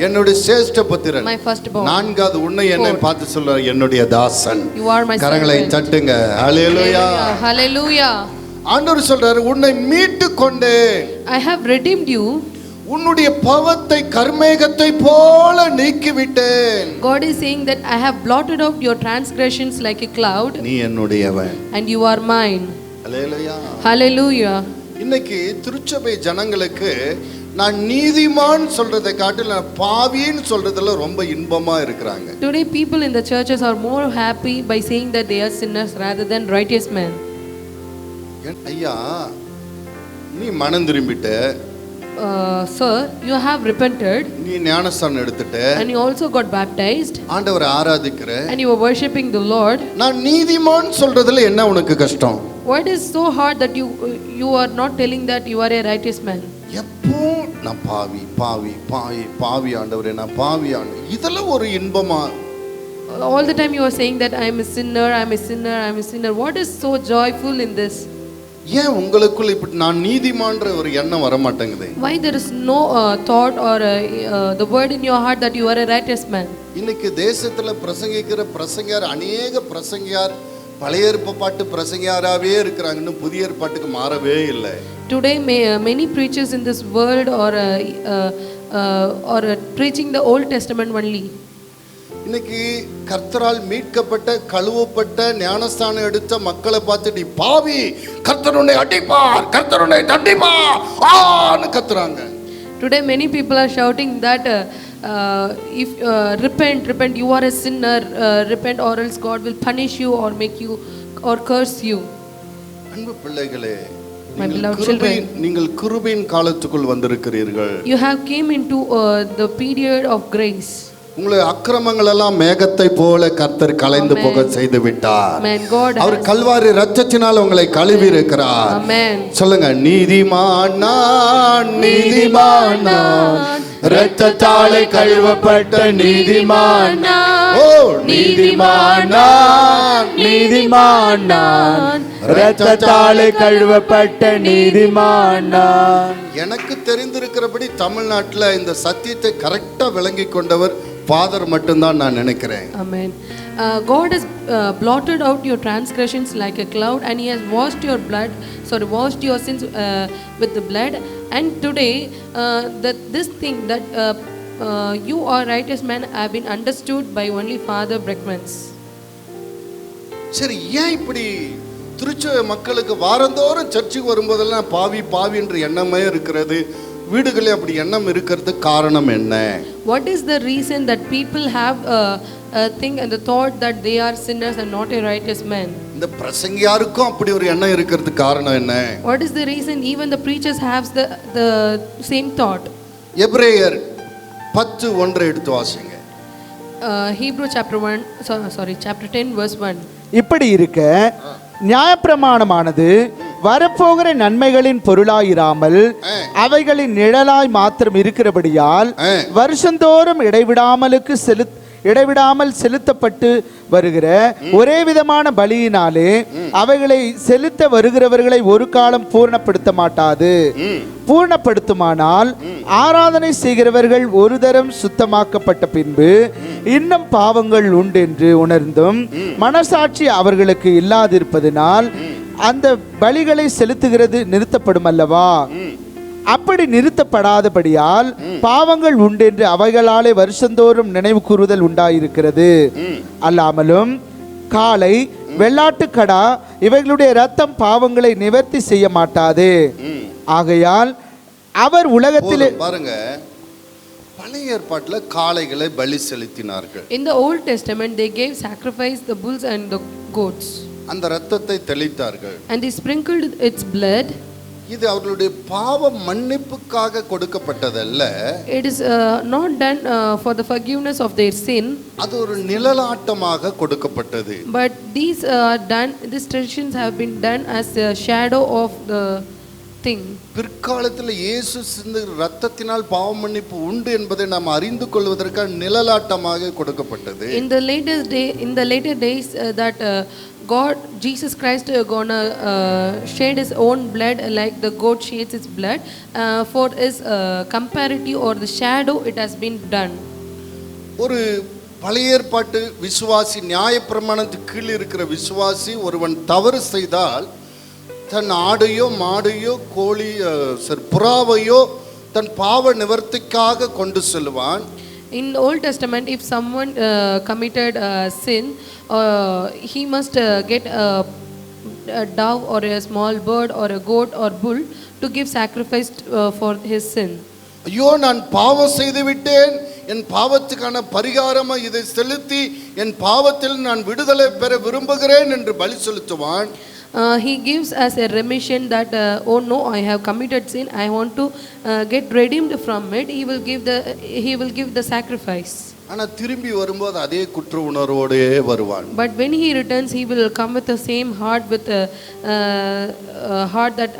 என்னுடைய சேஷ்ட புத்திரன். my firstborn. நான்காவது, உன்னை என்னை பார்த்து சொல்றார், என்னுடைய தாசன். You are my கரங்களை servant. தட்டுங்க. ஹல்லேலூயா, hallelujah. ஆண்டவர் சொல்றாரு, உன்னை மீட்டு கொண்டேன். I have redeemed you. உன்னுடைய பாவத்தை கர்மேகத்தை போல நீக்கிவிட்டேன். God is saying that I have blotted out your transgressions like a cloud. நீ என்னுடையவன். And you are mine. Hallelujah, hallelujah. இன்னைக்கு திருச்சபை ஜனங்களுக்கு நான் நீதிமான் சொல்றதை காட்டில் நான் பாவின்னு சொல்றதுல ரொம்ப இன்பமா இருக்கிறாங்க. Today people in the churches are more happy by saying that they are sinners rather than righteous men. ஐயா, நீ மனம் திரும்பிட்ட, Sir, you have repented, நீ ஞானஸ்தானம் எடுத்துட்ட, and you also got baptized, ஆண்டவரை ஆராதிக்கிற, and you were worshipping the Lord. நான் நீதிமான் சொல்றதுல என்ன உனக்கு கஷ்டம்? What is so hard that you are not telling that you are a righteous man? எப்போ நான் பாவி பாவி பாவி பாவி ஆண்டவரே, நான் பாவி ஆண்டவர், இதெல்லாம் ஒரு இன்பமா? All the time you are saying that I am a sinner, I am a sinner, I am a sinner. What is so joyful in this? ஏன் உங்களுக்குள்ள இப்படி நான் நீதிமான்ற ஒரு எண்ணம் வர மாட்டேங்குது? Why there is no thought or the word in your heart that you are a righteous man? இன்னைக்கு தேசத்துல பிரசங்கிக்கிற பிரசங்கியார், அநேக பிரசங்கியார் பழைய ஏற்பாட்டு பிரசங்கியாராவே இருக்கிறாங்க, இன்னும் புதிய ஏற்பாட்டுக்கு மாறவே இல்லை. Today many preachers in this world are preaching the Old Testament only. இன்னைக்கு கர்த்தரால் மீட்கப்பட்ட கழுவப்பட்ட ஞானஸ்தானம் எடுத்த மக்களை பார்த்து, நீ பாவி, கர்த்தருனை அடிப்பார், கர்த்தருனை தண்டிப்பார் ஆன்னு கத்துறாங்க. Today many people are shouting that if repent, you are a sinner, repent or else God will punish you or make you or curse you. அன்பு பிள்ளைகளே, My beloved children, நீங்கள் கிருபையின் காலத்துக்குள் வந்திருக்கிறீர்கள். you have came into the period of grace. உங்களுடைய அக்கிரமங்கள் எல்லாம் மேகத்தை போல கர்த்தர் கலைந்து போக செய்து விட்டார். அவர் கல்வாரி இரத்தத்தினால் உங்களை கழுவி இருக்கிறார். சொல்லுங்க, நீதிமான் நான், நீதிமான் நான், இரத்தத்தாலே கழுவப்பட்ட நீதிமான் நான். ஓ நீதிமான் நான், நீதிமான் நான், இரத்தத்தாலே கழுவப்பட்ட நீதிமான் நான். எனக்கு தெரிந்திருக்கிறபடி தமிழ்நாட்டில் இந்த சத்தியத்தை கரெக்டா விளங்கி கொண்டவர் ஃபாதர் மட்டும்தான் நான் நினைக்கிறேன். Amen. God has blotted out your transgressions like a cloud, and he has washed your sins with the blood. And today this thing that you or righteous men have been understood by only Father Brahmins. சரி, ஏன் இப்படி திருச்சபை மக்களுக்கு வாரந்தோறும் சர்ச்சுக்கு வரும்போதெல்லாம் பாவி பாவி என்ற எண்ணமே இருக்கிறது? வீடுகளில் அப்படி எண்ணம் இருக்கிறது காரணம் என்ன? What is the reason that people have a thing and the thought that they are sinners and not a righteous man? இந்த பிரசங்கியாருக்கும் அப்படி ஒரு எண்ணம் இருக்கிறது காரணம் என்ன? What is the reason even the preachers have the same thought? எபிரேயர் 10:1 எடுத்து வாசிங்க. Hebrew chapter 10 verse 1. இப்படி இருக்க நியாயப்பிரமாணமானது வரப்போகிற நன்மைகளின் பொருளாயிராமல் அவைகளின் நிழலாய் மாத்திரம் இருக்கிறபடியால் வருஷந்தோறும் இடைவிடாமல் செலுத்தப்பட்டு வருகிற ஒரே விதமான பலியினாலே அவைகளை செலுத்த வருகிறவர்களை ஒரு காலம் பூர்ணப்படுத்த மாட்டாது. பூர்ணப்படுத்துமானால் ஆராதனை செய்கிறவர்கள் ஒரு தரம் சுத்தமாக்கப்பட்ட பின்பு இன்னும் பாவங்கள் உண்டென்று உணர்ந்தும் மனசாட்சி அவர்களுக்கு இல்லாதிருப்பதனால் அந்த பலிகளை செலுத்துகிறது நிறுத்தப்படும் அல்லவா? அப்படி நிறுத்தப்படாதபடியால் பாவங்கள் உண்டென்று அவைகளாலே வருஷந்தோறும் நினைவு கூறுதல் உண்டாயிருக்கிறது. அல்லாமலும் காளை, வெள்ளாட்டுக்கடா இவைகளுடைய இரத்தம் பாவங்களை நிவர்த்தி செய்ய மாட்டாது. ஆகையால் அவர் உலகத்திலே பாருங்க, பழைய ஏற்பாட்டில் காளைகளை பலி செலுத்தினார்கள். In the Old Testament they gave sacrifice the bulls and the goats. அந்த இரத்தத்தை தெளித்தார்கள். And they sprinkled its blood. இது அவர்களுடைய பாவ மன்னிப்புக்காக கொடுக்கப்பட்டதல்ல. It is not done for the forgiveness of their sin. அது ஒரு நிழலாட்டமாக கொடுக்கப்பட்டது. But these traditions have been done as a shadow of the thing. பிற்காலத்தில் இயேசு சிந்தின இரத்தத்தினால் பாவ மன்னிப்பு உண்டு என்பதை நாம் அறிந்து கொள்வதற்காக நிழலாட்டமாக கொடுக்கப்பட்டது. In the later days that God, Jesus Christ, gonna shed his own blood like the goat sheds its blood for his comparative or the shadow it has been done. ஒரு பழைய ஏற்பாட்டு விசுவாசி, நியாயப்பிரமாணத்துக்கு கீழ் இருக்கிற விசுவாசி ஒருவன் தவறு செய்தால் தன் ஆடையோ மாடையோ கோழி புறாவையோ தன் பாவ நிவர்த்திக்காக கொண்டு செல்வான். In the Old Testament, if someone committed sin, he must get a dove or a small bird or a goat or bull to give sacrifice for his sin. ஐயோ, நான் பாவம் செய்து விட்டேன், என் பாவத்துக்கான பரிகாரமாக இதை செலுத்தி என் பாவத்தில் நான் விடுதலை பெற விரும்புகிறேன் என்று பலி செலுத்துவான். He gives as a remission that oh no, I have committed sin, I want to get redeemed from it. He will give the sacrifice. ஆனால் திரும்பி வரும்போது அதே குற்ற உணர்வோடே வருவான். But when he returns, he will come with the same heart, with a heart that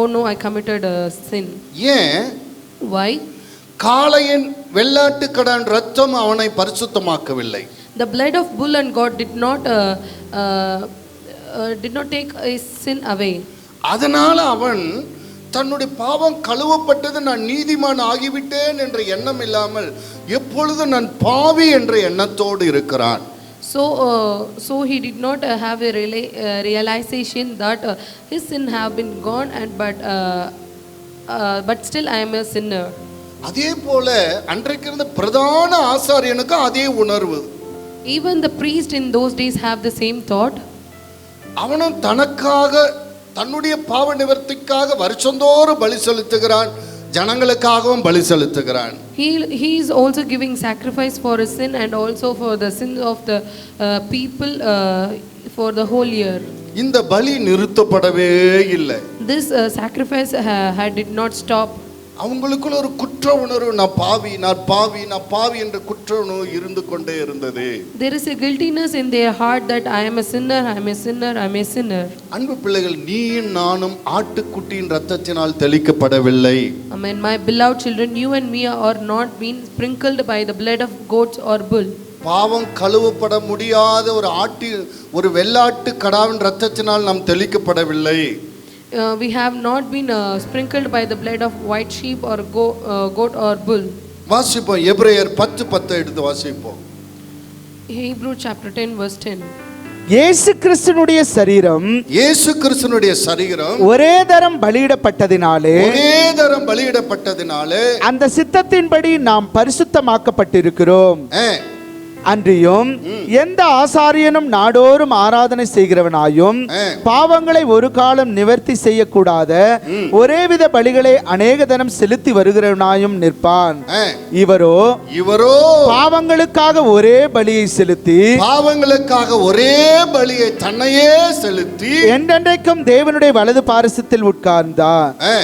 oh no, I committed a sin. ஏன்? Why? காளையின் வெள்ளாட்டுக்கடான் இரத்தம் அவனை பரிசுத்தமாக்கவில்லை. The blood of bull and goat did not take his sin away. அதனால அவன் தன்னுடைய பாவம் கழுவப்பட்டது, நான் நீதிமான் ஆகிவிட்டேன் என்ற எண்ணம் இல்லாமல் எப்பொழுதும் நான் பாவி என்ற எண்ணத்தோடு இருக்கிறான். So he did not have a realization that his sin have been gone, and but still I am a sinner. அதே போல அன்றைக்கு இருந்த பிரதான ஆசாரியனுக்கு அதே உணர்வு. Even the priest in those days have the same thought. அவனும் தனக்காக தன்னுடைய பாவ நிவர்த்திக்காக வருஷந்தோறும் பலி செலுத்துகிறான், ஜனங்களுக்காகவும் பலி செலுத்துகிறான். He is also giving sacrifice for his sin and also for the sins of the people for the whole year. இந்த பலி நிறுத்தப்படவே இல்லை. This sacrifice did not stop. அவங்களுக்குள்ள ஒரு குற்ற உணர்வு, நான் பாவி, நான் பாவி, நான் பாவி என்ற குற்ற உணர்வு இருந்து கொண்டே இருந்தது. There is a guiltiness in their heart that I am a sinner, I am a sinner, I am a sinner. அன்பு பிள்ளைகள், நீயும் நானும் ஆட்டுக்குட்டியின் இரத்தத்தினால் தெளிக்கப்படவில்லை. Amen. My beloved children, you and me are not being sprinkled by the blood of goats or bull. பாவம் கழுவப்பட முடியாத ஒரு வெள்ளாட்டு கடாவின் இரத்தத்தினால் நாம் தெளிக்கப்படவில்லை. We have not been sprinkled by the blood of white sheep or goat or bull. வாசிப்போம், எபிரேயர் 10:10 எடுத்து வாசிப்போம். Hebrew chapter 10 verse 10. இயேசு கிறிஸ்துனுடைய சரீரம் இயேசு கிறிஸ்துனுடைய சரீரம் ஒரே தரம் பலியிடப்பட்டதினாலே ஒரே தரம் பலியிடப்பட்டதினாலே அந்த சித்தத்தின்படி நாம் பரிசுத்தமாக்கப்பட்டிருக்கிறோம். ஆ, அன்றியும் எந்த ஆசாரியனும் நாடோறும் ஆராதனை செய்கிறவனாயும் பாவங்களை ஒரு காலம் நிவர்த்தி செய்யக்கூடாத ஒரேவித பலிகளை அநேக தனம் செலுத்தி வருகிறவனாயும் நிற்பான். ஆ. இவரோ பாவங்களுக்காக ஒரே பலியை செலுத்தி பாவங்களுக்காக ஒரே பலியை தன்னையே செலுத்தி என்றென்றைக்கும் தேவனுடைய வலது பாரிசத்தில் உட்கார்ந்தார். ஆ,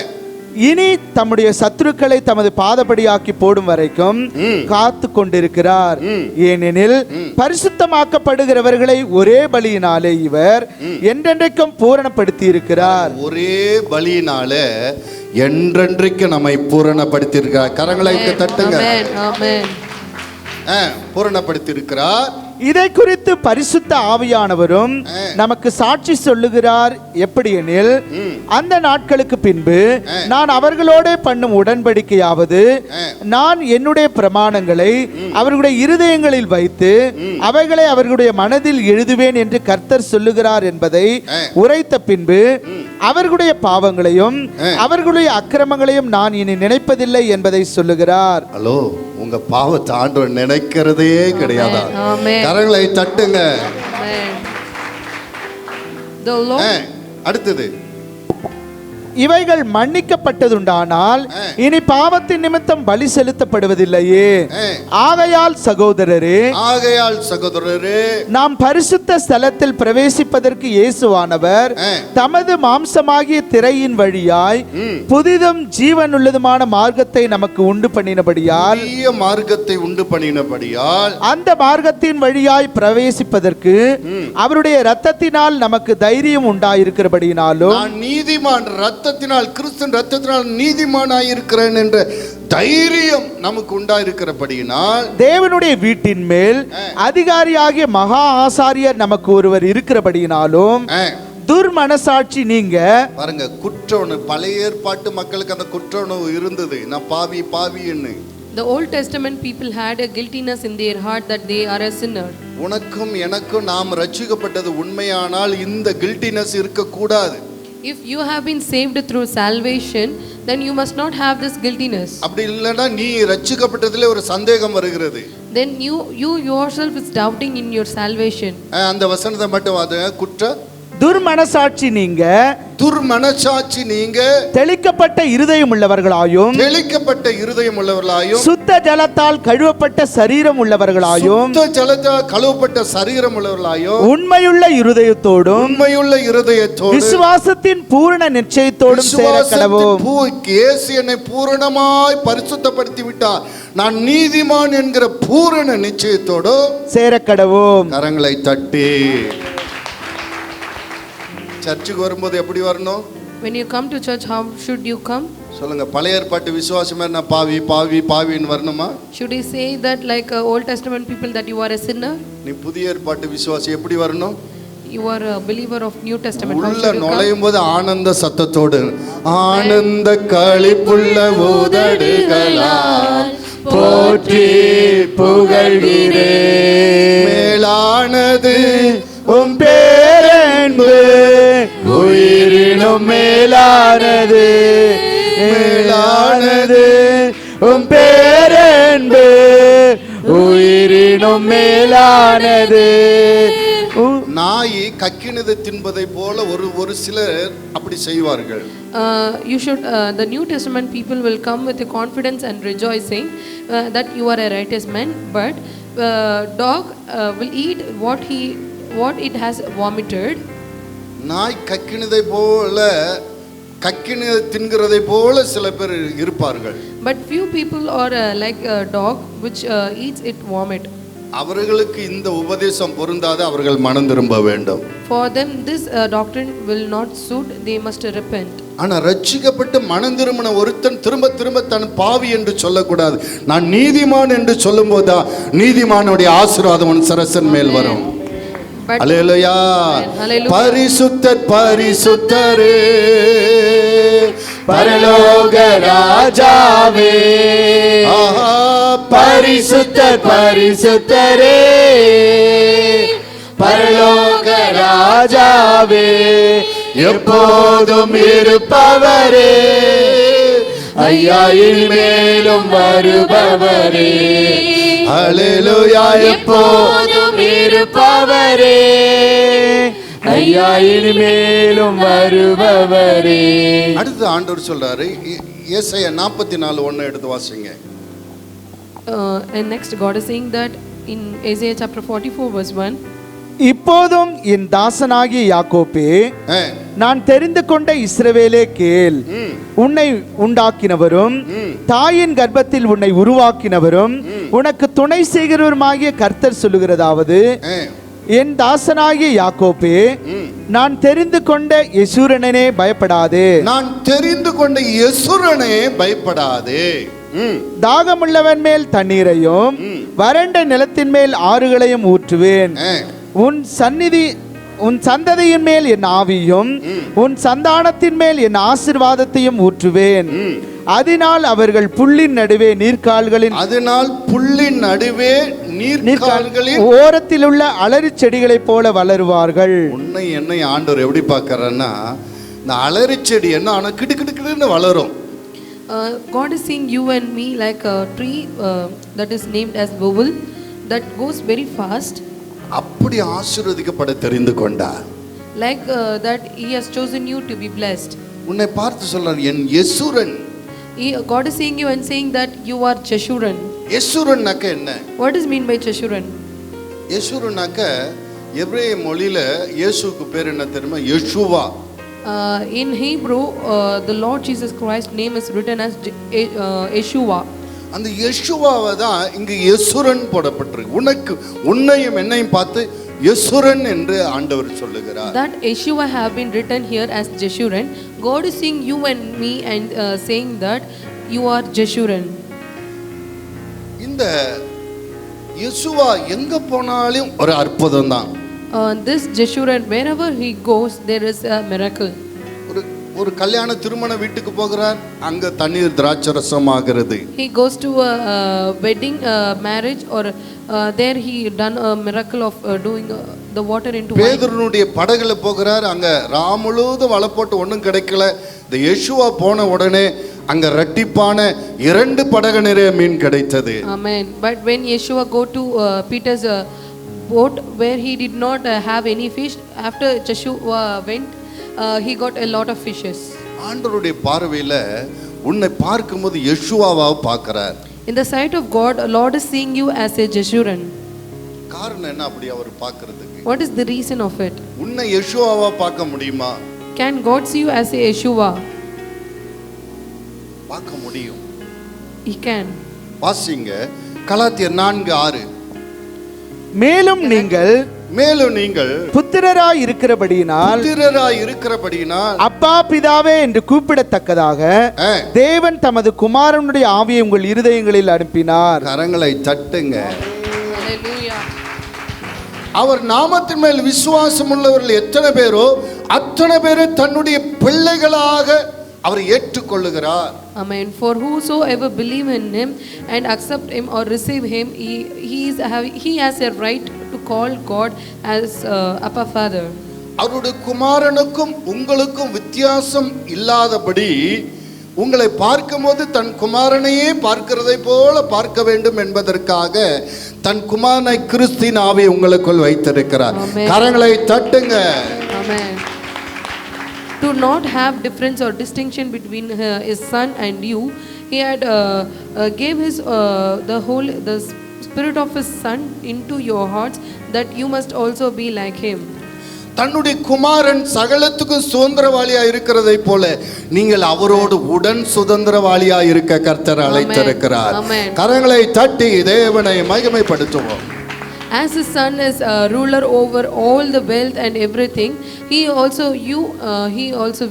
இனி தம்முடைய சத்துருக்களை தமது பாதபடியாக்கி போடும் வரைக்கும் காத்து கொண்டிருக்கிறார். ஏனெனில் பரிசுத்தமாக்கப்படுகிறவர்களை ஒரே பலியினாலே இவர் என்றென்றைக்கும் பூரணப்படுத்தி இருக்கிறார். ஒரே பலியினால என்றென்றைக்கு நம்மை பூரணப்படுத்தி இருக்கிறார். கரங்களை தட்டுங்க. பூரணப்படுத்தி இருக்கிறார். இதை குறித்து பரிசுத்த ஆவியானவரும் நமக்கு சாட்சி சொல்லுகிறார். எப்படியெனில் அந்த நாட்களுக்கு பின்பு நான் அவர்களோட பண்ணும் உடன்படிக்கையாவது நான் என்னுடைய பிரமாணங்களை அவர்களுடைய இருதயங்களில் வைத்து அவைகளை அவர்களுடைய மனதில் எழுதுவேன் என்று கர்த்தர் சொல்லுகிறார் என்பதை உரைத்த பின்பு அவர்களுடைய பாவங்களையும் அவர்களுடைய அக்கிரமங்களையும் நான் இனி நினைப்பதில்லை என்பதை சொல்லுகிறார். ஹலோ, உங்க பாவத்தை ஆண்டவர் நினைக்கிறதே கிடையாதா? கரங்களை தட்டுங்க. அடுத்தது, இவைகள் மன்னிக்கப்பட்டதுண்டானால் இனி பாவத்தின் நிமித்தம் பலி செலுத்தப்படுவதில்லையே. ஆகையால் சகோதரரே நாம் பரிசுத்த ஸ்தலத்தில் பிரவேசிப்பதற்கு இயேசுவானவர் தமது மாம்சமாகிய திரையின் வழியாய் புதிதும் ஜீவனுள்ளதுமான மார்க்கத்தை நமக்கு உண்டு பண்ணினபடியால் அந்த மார்க்கத்தின் வழியாய் பிரவேசிப்பதற்கு அவருடைய இரத்தத்தினால் நமக்கு தைரியம் உண்டாயிருக்கிறபடியினாலும் நீதிமான் ரத்தத்தினால் கிறிஸ்துவின் ரத்தத்தினால் நீதிமானாய் இருக்கிறேன் என்ற தைரியம் நமக்கு உண்டாயிருக்கிறபடியினால் தேவனுடைய வீட்டின் மேல் அதிகாரியாகிய மகா ஆசாரியர் நமக்கு ஒருவர் இருக்கிறபடியினாலும் துர்மனசாட்சி நீங்க பாருங்க. குற்றோணு பழைய ஏற்பாட்டு மக்களுக்கு அந்த குற்றோணு இருந்தது. நான் பாவின்னு. The Old Testament people had a guiltiness in their heart that they are a sinner. உனக்கும் எனக்கும் நாம் ரட்சிக்கப்பட்டது உண்மையானால் இந்த கில்ட்டினஸ் இருக்க கூடாது. If you have been saved through salvation, then you must not have this guiltiness. அப்படி இல்லனா நீ ரட்சிக்கப்பட்டதிலே ஒரு சந்தேகம் வருகிறது. Then you yourself is doubting in your salvation. அந்த வசனத்தை மட்டும் குற்ற துர்மனசாட்சி நீங்க தெளிக்கப்பட்ட இருதயம் உள்ளவர்களாயும் சுத்த ஜலத்தால் கழுவப்பட்ட சரீரம் உள்ளவர்களாயும் உண்மையுள்ள இருதயத்தோடும் விசுவாசத்தின் பூரண நிச்சயத்தோடும் சேர கடவோம். இயேசு என்னை பூரணமாய் பரிசுத்தப்படுத்தி விட்டார், நான் நீதிமான் என்கிற பூரண நிச்சயத்தோடு சேர கடவோம். கரங்களை தட்டி சர்ச்சுக்கு வரும்போது எப்படி வரணும்? When you come to church, how should you come? சொல்லுங்க. பழைய ஏற்பாட்டு விசுவாசமே நான் பாவின்னு வரணுமா? Should he say that like Old Testament people that you are a sinner? நீ புதிய ஏற்பாட்டு விசுவாசி எப்படி வரணும்? You are a believer of New Testament. உள்ள நுழையும் போது ஆனந்த சத்தத்தோடு ஆனந்த களிப்புள்ள உதடுகளால் போற்றி புகழ்கிறேன், மேலானது உம் பேரன்பு உயிரினும் மேலானது, மேலானது உம் பேரன்பு உயிரினும் மேலானது. நாய் கக்கினது தின்பதை போல ஒரு சிலர் அப்படி செய்வார்கள். You should the New Testament people will come with a confidence and rejoicing that you are a righteous man, but dog will eat what it has vomited. நாய் கக்கினதை போல கக்கினதை தின்கிறதை போல சில பேர் இருப்பார்கள். But few people are like a dog which eats it vomit. அவர்களுக்கு இந்த உபதேசம் பொருந்தாது, அவர்கள் மனம் திரும்ப வேண்டும். For them this doctrine will not suit, they must repent. ஆனா ரட்சிக்கப்பட்டு மனம் திரும்பின ஒருத்தன் திரும்ப தன் பாவி என்று சொல்லக்கூடாது. நான் நீதிமான் என்று சொல்லும்போது நீதிமானுடைய ஆசீர்வாதம் சரசன் மேல் வரும். அல்லேலூயா. பரிசுத்தர் பரிசுத்தரே பரலோக ராஜாவே, பரிசுத்தர் பரிசுத்தரே பரலோக ராஜாவே, எப்போதும் இருப்பவரே, ஐயா இனிமேலும் வருபவரே, ஹல்லேலூயா, எப்போதும் இருப்பவரே, ஐயா இனிமேலும் வருபவரே. அடுத்து ஆண்டவர் சொல்றாரு, ஏசாயா 44:1 எடுத்து வாசிங்க. And next God is saying that in Isaiah chapter 44 verse 1, இப்போதும் என் தாசனாகிய யாக்கோப்பே, நான் தெரிந்து கொண்ட இஸ்ரவேலே கேள், உன்னை உண்டாக்கினவரும் தாயின் கர்ப்பத்தில் உன்னை உருவாக்கினவரும் உனக்கு துணை செய்கிறவருமாகிய கர்த்தர் சொல்லுகிறதாவது, என் தாசனாகிய யாக்கோப்பே, நான் தெரிந்து கொண்ட யெசூரனே பயப்படாதே, நான் தெரிந்து கொண்ட யெசூரனே பயப்படாதே. தாகமுள்ளவன் மேல் தண்ணீரையும் வறண்ட நிலத்தின் மேல் ஆறுகளையும் ஊற்றுவேன், உன் சந்ததியின் மேல் என் ஆவியும் உன் சந்தானத்தின் மேல் என் ஆசீர்வாதத்தையும் ஊற்றுவேன், அதனால் அவர்கள் புல்லின் நடுவே நீர்க்கால்களின் ஓரத்தில் உள்ள அலரி செடிகளைப் போல வளருவார்கள். உன்னை என்னை ஆண்டவர் எப்படி பார்க்கறன்னா, இந்த அலரி செடி என்ன ஆனா கிடு கிடு கிடுன்னு வளரும். God is seeing you and me like a tree that is named as bowel that goes very fast. அப்படி ஆசீர்வதிக்கப்பட தெரிந்து கொண்டார். Like that he has chosen you to be blessed. உன்னை பார்த்து சொல்றார், என் யெசூரன். God is seeing you and saying that you are Jeshurun. யெசூரன்னாக்க என்ன? What is mean by Jeshurun? யெசூரன்னாக்க எபிரேய மொழியில இயேசுவுக்கு பேர் என்ன தெரியுமா? Yeshua. In Hebrew, the Lord Jesus Christ name is written as Yeshua. அந்த யெஷுவாவை தான் இங்கு யெசூரன் போடப்பட்டிருக்கு. உன்னையும் என்னையும் பார்த்து யெசூரன் என்று ஆண்டவர் சொல்லுகிறார். That Yeshua have been written here as Jeshurun. God is seeing you and me and saying that you are Jeshurun. இந்த யெசுவா எங்க போனாலும் ஒரு அற்புதம் தான். This Jeshurun, wherever he goes, there is a miracle. ஒரு கல்யாண திருமண வீட்டுக்கு போகிறார், அங்க தண்ணீர் திராட்சரசமாகிறது. He goes to a wedding marriage or there he done a miracle of doing the water into wine. பேதுருனுடைய படகுல போகிறார், அங்க ராமுழுதும் வலை போட்டு ஒண்ணும் கிடைக்கல. இந்த யெஷுவா போன உடனே அங்க இரட்டிப்பான 2 படகு நிறைய மீன் கிடைத்தது. Amen. But when Yeshua go to Peter's boat where he did not have any fish, after Joshua went, he got a lot of fishes. ஆண்டவருடைய பார்வையில உன்னை பார்க்கும்போது யெஷுவாவை பார்க்கிறார். In the sight of God, Lord is seeing you as a Jeshurun. காரணம் என்ன அப்படி அவர் பார்க்கிறதுக்கு? What is the reason of it? உன்னை யெஷுவாவை பார்க்க முடியுமா? Can God see you as a Yeshua? பார்க்க முடியும். He can. வாசிங்க கலாத்தியர் 4:6. மேலும் நீங்கள் புத்திரராய் இருக்கிறபடியினால் அப்பா பிதாவே என்று கூப்பிடத்தக்கதாக தேவன் தமது குமாரனுடைய ஆவியை உங்கள் இருதயங்களில் அனுப்பினார். கரங்களை தட்டுங்க. Hallelujah. அவர் நாமத்தின் மேல் விசுவாசம் உள்ளவர்கள் எத்தனை பேரோ அத்தனை பேரை தன்னுடைய பிள்ளைகளாக அவர் ஏற்றுக்கொள்ளுகிறார். Amen. For whosoever believe in him and accept him or receive him, he has a right to call God as Abba Father. அவருடைய குமாரனுக்கும் உங்களுக்கும் வித்தியாசம் இல்லாதபடி உங்களை பார்க்கும்போது தன் குமாரனையே பார்க்கிறதை போல பார்க்க வேண்டும் என்பதற்காக தன் குமாரனை கிறிஸ்துவின் ஆவியை உங்களுக்குள் வைத்திருக்கிறார். கரங்களை தட்டுங்க. Amen. To not have difference or distinction between his son and you, he had gave his the spirit of his son into your hearts, that you must also be like him. தன்னுடைய குமாரன் சகலத்துக்கு சுதந்திரவாளியா இருக்கிறதை போல நீங்கள் அவரோடு உடன் சுதந்திரவாளியா இருக்க கர்த்தர் அழைத்திருக்கிறார். கரங்களை தட்டி தேவனை மகிமைப்படுத்துவோம். As his son is a ruler over all the wealth and everything, he also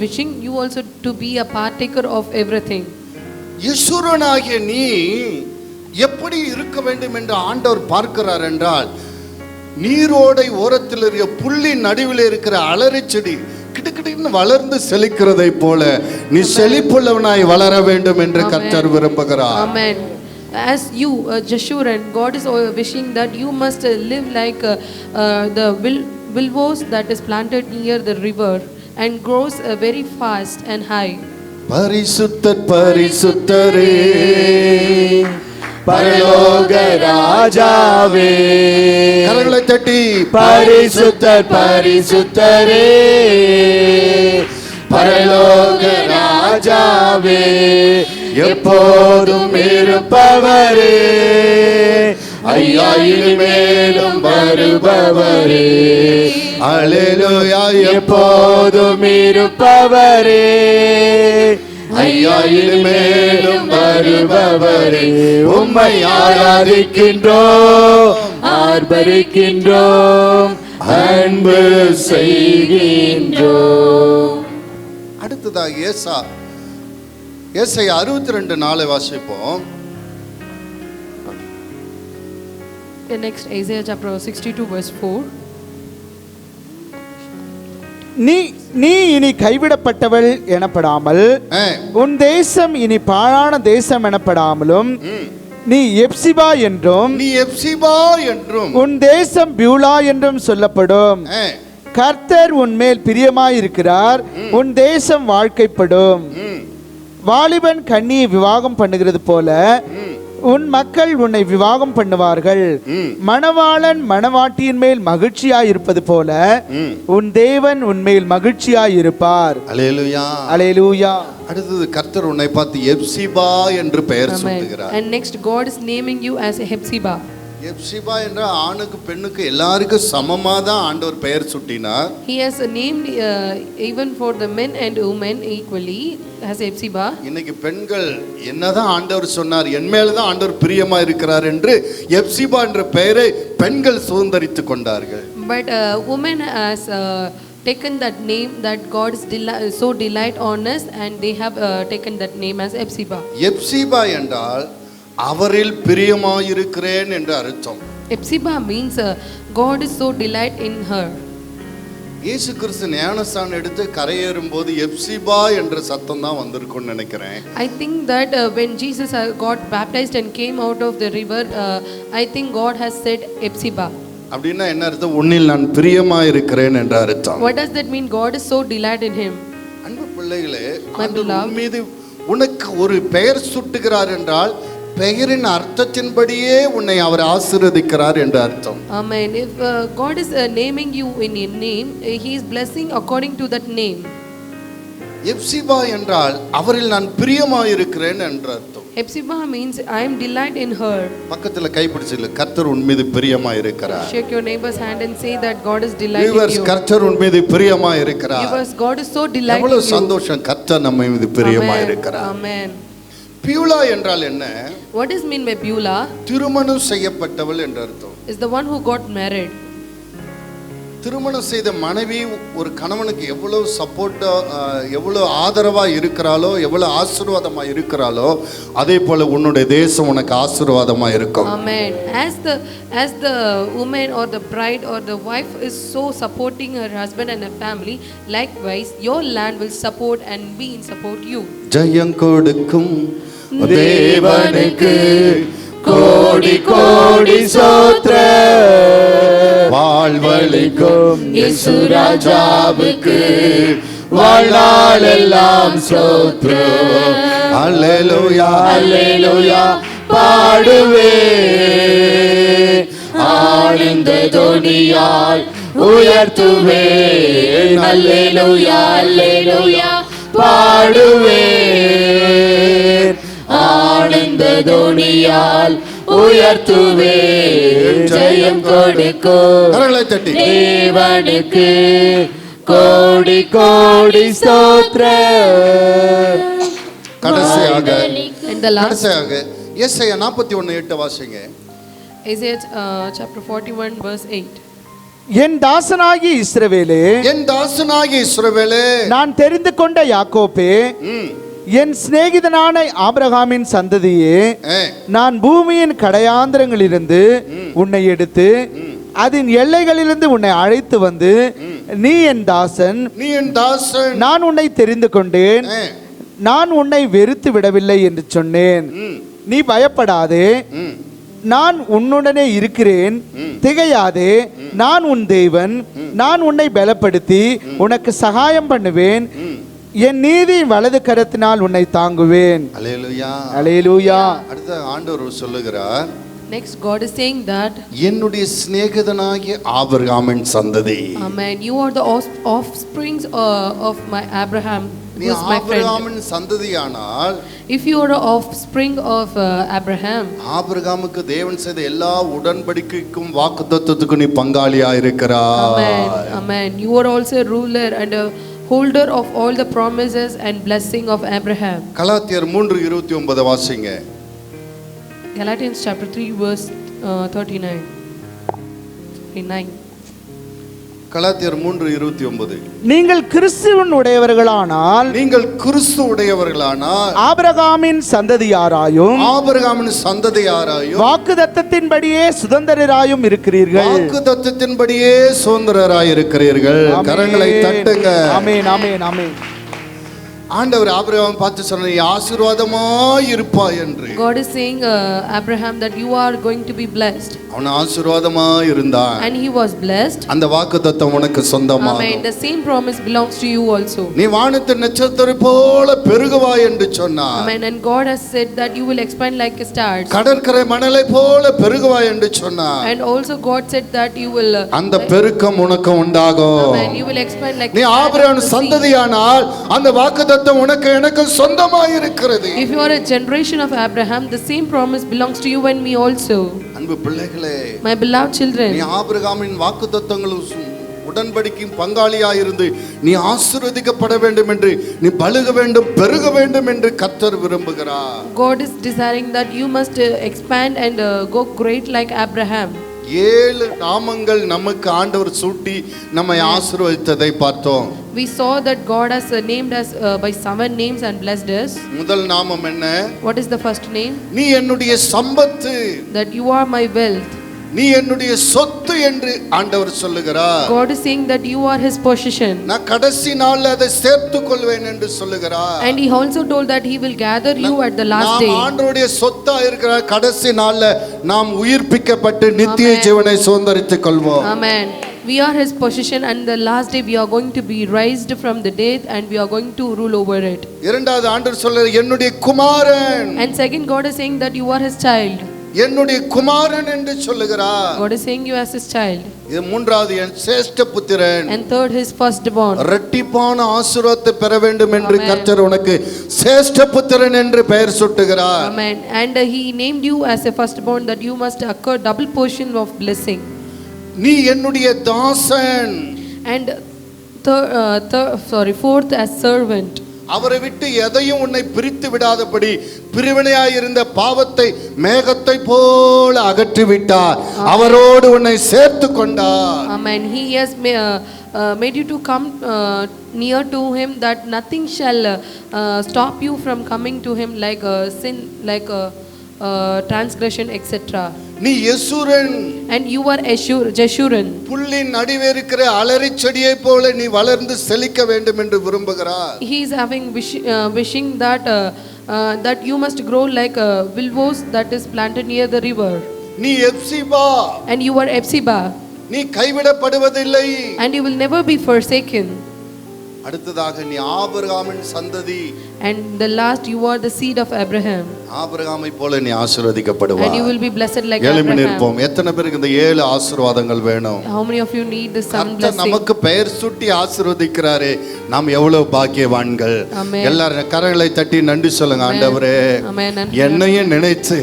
wishing you also to be a partaker of everything. யெசூரனாகிய நீ எப்படி இருக்க வேண்டும் என்று ஆண்டவர் பார்க்கிறார் என்றால், நீரோடை ஓரத்தில் இருக்கிற புல்லின் நடுவில் இருக்கிற அலரி செடி கிடுகிடுன்னு வளர்ந்து செழிக்கிறதை போல நீ செழிப்புள்ளவனாய் வளர வேண்டும் என்று கர்த்தர் விரும்புகிறார். Amen. As you, Jeshurun, God is wishing that you must live like the willows that is planted near the river and grows very fast and high. பரிசுத்தர் பரிசுத்தரே பரலோக ராஜாவே, கரங்களை தட்டி பரிசுத்தர் பரிசுத்தரே பரலோக ராஜாவே, எப்போதும் இருப்பவரே, ஐயா இனிமேலும் வருபவரே, அல்லேலூயா, எப்போதும் இருப்பவரே, ஐயா இனிமேலும் வருபவரே, உம்மை ஆராதிக்கின்றோம், ஆர்ப்பரிக்கின்றோம், அன்பு செய்கின்றோம். அடுத்ததாக ஏசாயா 62:4 வாசிப்போம். The next Isaiah chapter 62 verse 4. நீ இனி கைவிடப்பட்டவள் எனப்படாமல், உன் தேசம் இனி பாழான தேசம் எனப்படாமலும், நீ எப்சிபா என்றும் உன் தேசம் பியூலா என்றும் சொல்லப்படும். கர்த்தர் உன்மேல் பிரியமாயிருக்கிறார், உன் தேசம் வாழ்க்கைப்படும். வாலிபன் கன்னியை விவாகம் பண்ணுகிறது போல உன் மக்கள் உன்னை விவாகம் பண்ணுவார்கள். மணவாளன் மணவாட்டியின் மேல் மகிழ்ச்சியாய் இருப்பது போல உன் தேவன் உன்மேல் மகிழ்ச்சியாய் இருப்பார். அல்லேலூயா, அல்லேலூயா. அடுத்தது கர்த்தர் உன்னை பார்த்து எப்சிபா என்று பெயர் சூட்டுகிறார். And next God is naming you as a Hephzibah. Hepzibah என்ற ஆணுக்கு பெண்ணுக்கு எல்லாருக்கும் சமமா தான் ஆண்டவர் பெயர் சூட்டினார். He has named even for the men and women equally as Hephzibah. இன்னைக்கு பெண்கள் என்னதான் ஆண்டவர் சொன்னார், என் மேல தான் ஆண்டவர் பிரியமா இருக்கிறார் என்று எப்சிபா என்ற பெயரை பெண்கள் சுதந்தரித்துக் கொண்டார்கள். But women has taken that name that God is so delight on us, and they have taken that name as Hephzibah. Hepzibah என்றால் அவரில் பிரியமாயிருக்கிறேன் என்று அர்த்தம். Hephzibah means God is so delight in her. இயேசு கிறிஸ்து ஞானஸ்நானம் எடுத்து கரையேறும் போது எப்சிபா என்ற சத்தம் தான் வந்திருக்கும்னு நினைக்கிறேன். I think that when Jesus got baptized and came out of the river, I think God has said Hephzibah. அப்படின்னா என்ன அர்த்தம்? உன்னில் நான் பிரியமாயிருக்கிறேன் என்ற அர்த்தம். What does that mean? God is so delight in him. அன்பு பிள்ளைகளே, ஆண்டவர் உன் மீது உனக்கு ஒரு பெயர் சூட்டுகிறார் என்றால் பெயரின் அர்த்தத்தின்படியே உன்னை அவர் ஆசீர்வதிக்கிறார் என்று அர்த்தம். Amen. If God is naming you in your name, he is blessing according to that name. Hepzibah என்றால் அவரில் நான் பிரியமாயிருக்கிறேன் என்ற அர்த்தம். Hephzibah means I am delight in her. பக்கத்துல கைப்பிடிச்சு கர்த்தர் உன் மீது பிரியமாயிருக்கிறார். Shake your neighbor's hand and say that God is delight in you. கர்த்தர் உன் மீது பிரியமாயிருக்கிறார். Viewers, God is so delight in you. எவ்வளவு சந்தோஷம், கர்த்தர் நம்ம மீது பிரியமாயிருக்கிறார். Amen. பியூலா என்றால் என்ன? What is mean by Beulah? திருமணம் செய்யப்பட்டவள் என்று அர்த்தம். Is the one who got married. திருமணம் செய்த மனைவி ஒரு கணவனுக்கு எவ்வளவு சப்போர்ட்டா, எவ்வளவு ஆதரவா இருக்கிறாளோ, எவ்வளவு ஆசீர்வாதமா இருக்கிறாளோ, அதே போல உன்னுடைய தேசம் உனக்கு ஆசீர்வாதமா இருக்கும். Amen. As the woman or the bride or the wife is so supporting her husband and her family, likewise your land will support and be in support you. ஜெயம் கொடுக்கும் தேவனுக்கு கோடி கோடி ஸ்தோத்திரம், வாழ்வளிக்கும் இயேசு ராஜாவுக்கு வாழ்நாளெல்லாம் ஸ்தோத்திரம். அல்லேலூயா, அல்லேலூயா பாடுவே, ஆனந்த தொனியால் உயர்த்துவே. அல்லேலூயா, அல்லேலூயா பாடுவே, ஆனந்த தொனியால் உயர்த்துவே. ஜெயம் கொடுக்கும் தேவனுக்கு கோடி கோடி ஸ்தோத்திரம். கடைசியாக And the last ஏசாயா 41:8 வாசிங்க. Isaiah chapter 41 verse 8. என் தாசனாகி இஸ்ரவேலே, என் தாசனாகி இஸ்ரவேலே, நான் தெரிந்து கொண்ட யாக்கோபே, என் சிநேகிதனான ஆபிரகாமின் சந்ததியே, நான் பூமியின் கடையாந்திரங்களிலிருந்து உன்னை எடுத்து அதன் எல்லைகளிலிருந்து உன்னை அழைத்து வந்து, நீ என் தாசன், நீ என் தாசன், நான் உன்னை தெரிந்து கொண்டேன், நான் உன்னை வெறுத்து விடவில்லை என்று சொன்னேன். நீ பயப்படாதே, நான் உன்னுடனே இருக்கிறேன், திகையாதே, நான் உன் தேவன், நான் உன்னை பலப்படுத்தி உனக்கு சகாயம் பண்ணுவேன், என் நீதி வலது கரத்தினால் உன்னை தாங்குவேன். அல்லேலூயா. அல்லேலூயா. அடுத்த ஆண்டவர் சொல்லுகிறார், Next, God is saying that, என்னுடைய சிநேகிதனாகிய ஆபிரகாமின் சந்ததி. Amen, you are the offsprings of my Abraham, who நீ is my friend. ஆபிரகாமின் சந்ததியானால், If you are the offspring of Abraham, ஆபிரகாமுக்கு தேவன் செய்த எல்லா உடன்படிக்கைக்கும் வாக்குத்தத்தத்துக்கும் நீ பங்காளியா இருக்கிறாய். Amen, Amen, you are also a ruler and a holder of all the promises and blessing of Abraham. கலாத்தியர் 3:29 வாசிங்க. Galatians chapter 3 verse 39. கலாத்தியர் 3:29. நீங்கள் கிறிஸ்துவின் உடையவர்களானால், நீங்கள் கிறிஸ்து உடையவர்களானால், ஆபிரகாமின் சந்ததியாராயும் ஆபிரகாமின் சந்ததியாராயும் வாக்குத்தத்தத்தின்படியே சுதந்திரராயும் இருக்கிறீர்கள். வாக்குத்தத்தத்தின்படியே சுதந்திரராய் இருக்கிறீர்கள். கரங்களை தட்டுங்க. ஆமென், ஆமென், ஆமென். ஆண்டவர் ஆபிரகாம் பார்த்து சொன்னார், நீ ஆசீர்வாதமாய் இருப்பாய் என்று. God is saying Abraham that you are going to be blessed. அவன் ஆசீர்வாதமாய் இருந்தான். And he was blessed. அந்த வாக்குத்தத்தம் உனக்கு சொந்தமாகும். Amen. The same promise belongs to you also. நீ வானத்து நட்சத்திரம் போல பெருகுவாய் என்று சொன்னார். Amen. And God has said that you will expand like a stars. கடற்கரை மணலை போல பெருகுவாய் என்று சொன்னார். And also God said that you will அந்த பெருக்கம் உனக்கு உண்டாகும். Amen. You will expand like நீ a star Abraham of the sea. சந்ததியானால் அந்த வாக்குத்தத்தம் உனக்கு எனக்கு சொந்தமாய் இருக்கிறது. If you are a generation of Abraham, the same promise belongs to you and me also. அன்பு பிள்ளைகளே, My beloved children, நீ ஆபிரகாமின் வாக்குத்தத்தங்களும் உடன்படிக்கையும் பங்காளியாய் இருந்து நீ ஆசீர்வதிக்கப்பட வேண்டும் என்று, நீ பலுக வேண்டும், பெருக வேண்டும் என்று கர்த்தர் விரும்புகிறார். God is desiring that you must expand and go great like Abraham. 7 நாமங்கள் நமக்கு ஆண்டவர் சூட்டி நம்மை ஆசீர்வதித்ததை பார்த்தோம். We saw that God has named us by 7 names and blessed us. முதல் நாமம் என்ன? What is the first name? நீ என்னுடைய சம்பத்து, That you are my wealth. நீ என்னுடைய சொத்து என்று ஆண்டவர் சொல்லுகிறார். God is saying that you are his possession. நான் கடைசி நாள்ல அதை சேர்த்துக் கொள்வேன் என்று சொல்லுகிறார். And he also told that he will gather you at the last நாம் day. ஆண்டவருடைய சொத்தா இருக்கிற கடைசி நாள்ல நாம் உயிர்ப்பிக்கப்பட்டு நித்திய ஜீவனை சுதந்தரித்துக் கொள்வோம். Amen. We are his possession and the last day we are going to be raised from the death and we are going to rule over it. இரண்டாவது ஆண்டவர் சொல்றார், என்னுடைய குமாரன். And second, God is saying that you are his child. என்னுடைய குமாரன் என்று சொல்லுகிறார். God is saying you as his child. இது மூன்றாவது, என் சிரேஷ்ட புத்திரன். And third, his firstborn. இரட்டிப்பான ஆசீர்வாதத்தை பெற வேண்டும் என்று கர்த்தர் உனக்கு சிரேஷ்ட புத்திரன் என்று பெயர் சூட்டுகிறார். Amen. And he named you as a firstborn that you must acquire double portion of blessing. நீ என்னுடைய தாசன். And fourth, as servant. அவரை விட்டு எதையும் உன்னை பிரித்து விடாதபடி பிரிவினையாயிருந்த பாவத்தை மேகத்தை போல அகற்றி விட்டார். அவரோடு உன்னை சேர்த்து கொண்டார். Amen. He has made you to come near to him, that nothing shall stop you from coming to him like sin, like transgression, etc. நீ யெசூரன். And you are Jeshurun. புல்லின் நடுவே இருக்கிற அலரி செடியை போல நீ வளர்ந்து செழிக்க வேண்டும் என்று விரும்புகிறார். He is having wishing that that you must grow like willows that is planted near the river. நீ Hepzibah. And you are Epsiba. நீ கைவிடப்படுவதில்லை. And you will never be forsaken. அடுத்ததாக நீ ஆபிரகாமின் சந்ததி. And the last, you are the seed of Abraham. ஆபிரகாமை போல நீ ஆசீர்வதிக்கப்படுவாய். And you will be blessed like எழும்பி Abraham. நிற்போம். எத்தனை பேருக்கு இந்த 7 ஆசீர்வாதங்கள் வேணும்? How many of you need the seven கர்த்தர் blessings? நமக்கு பெயர் சூட்டி ஆசீர்வதிக்கிறாரே, நாம் எவ்வளவு பாக்கியவான்கள். Amen. எல்லாரும் கரங்களை தட்டி நன்றி சொல்லுங்க. ஆண்டவரே, Amen. என்னையும் நினைச்சு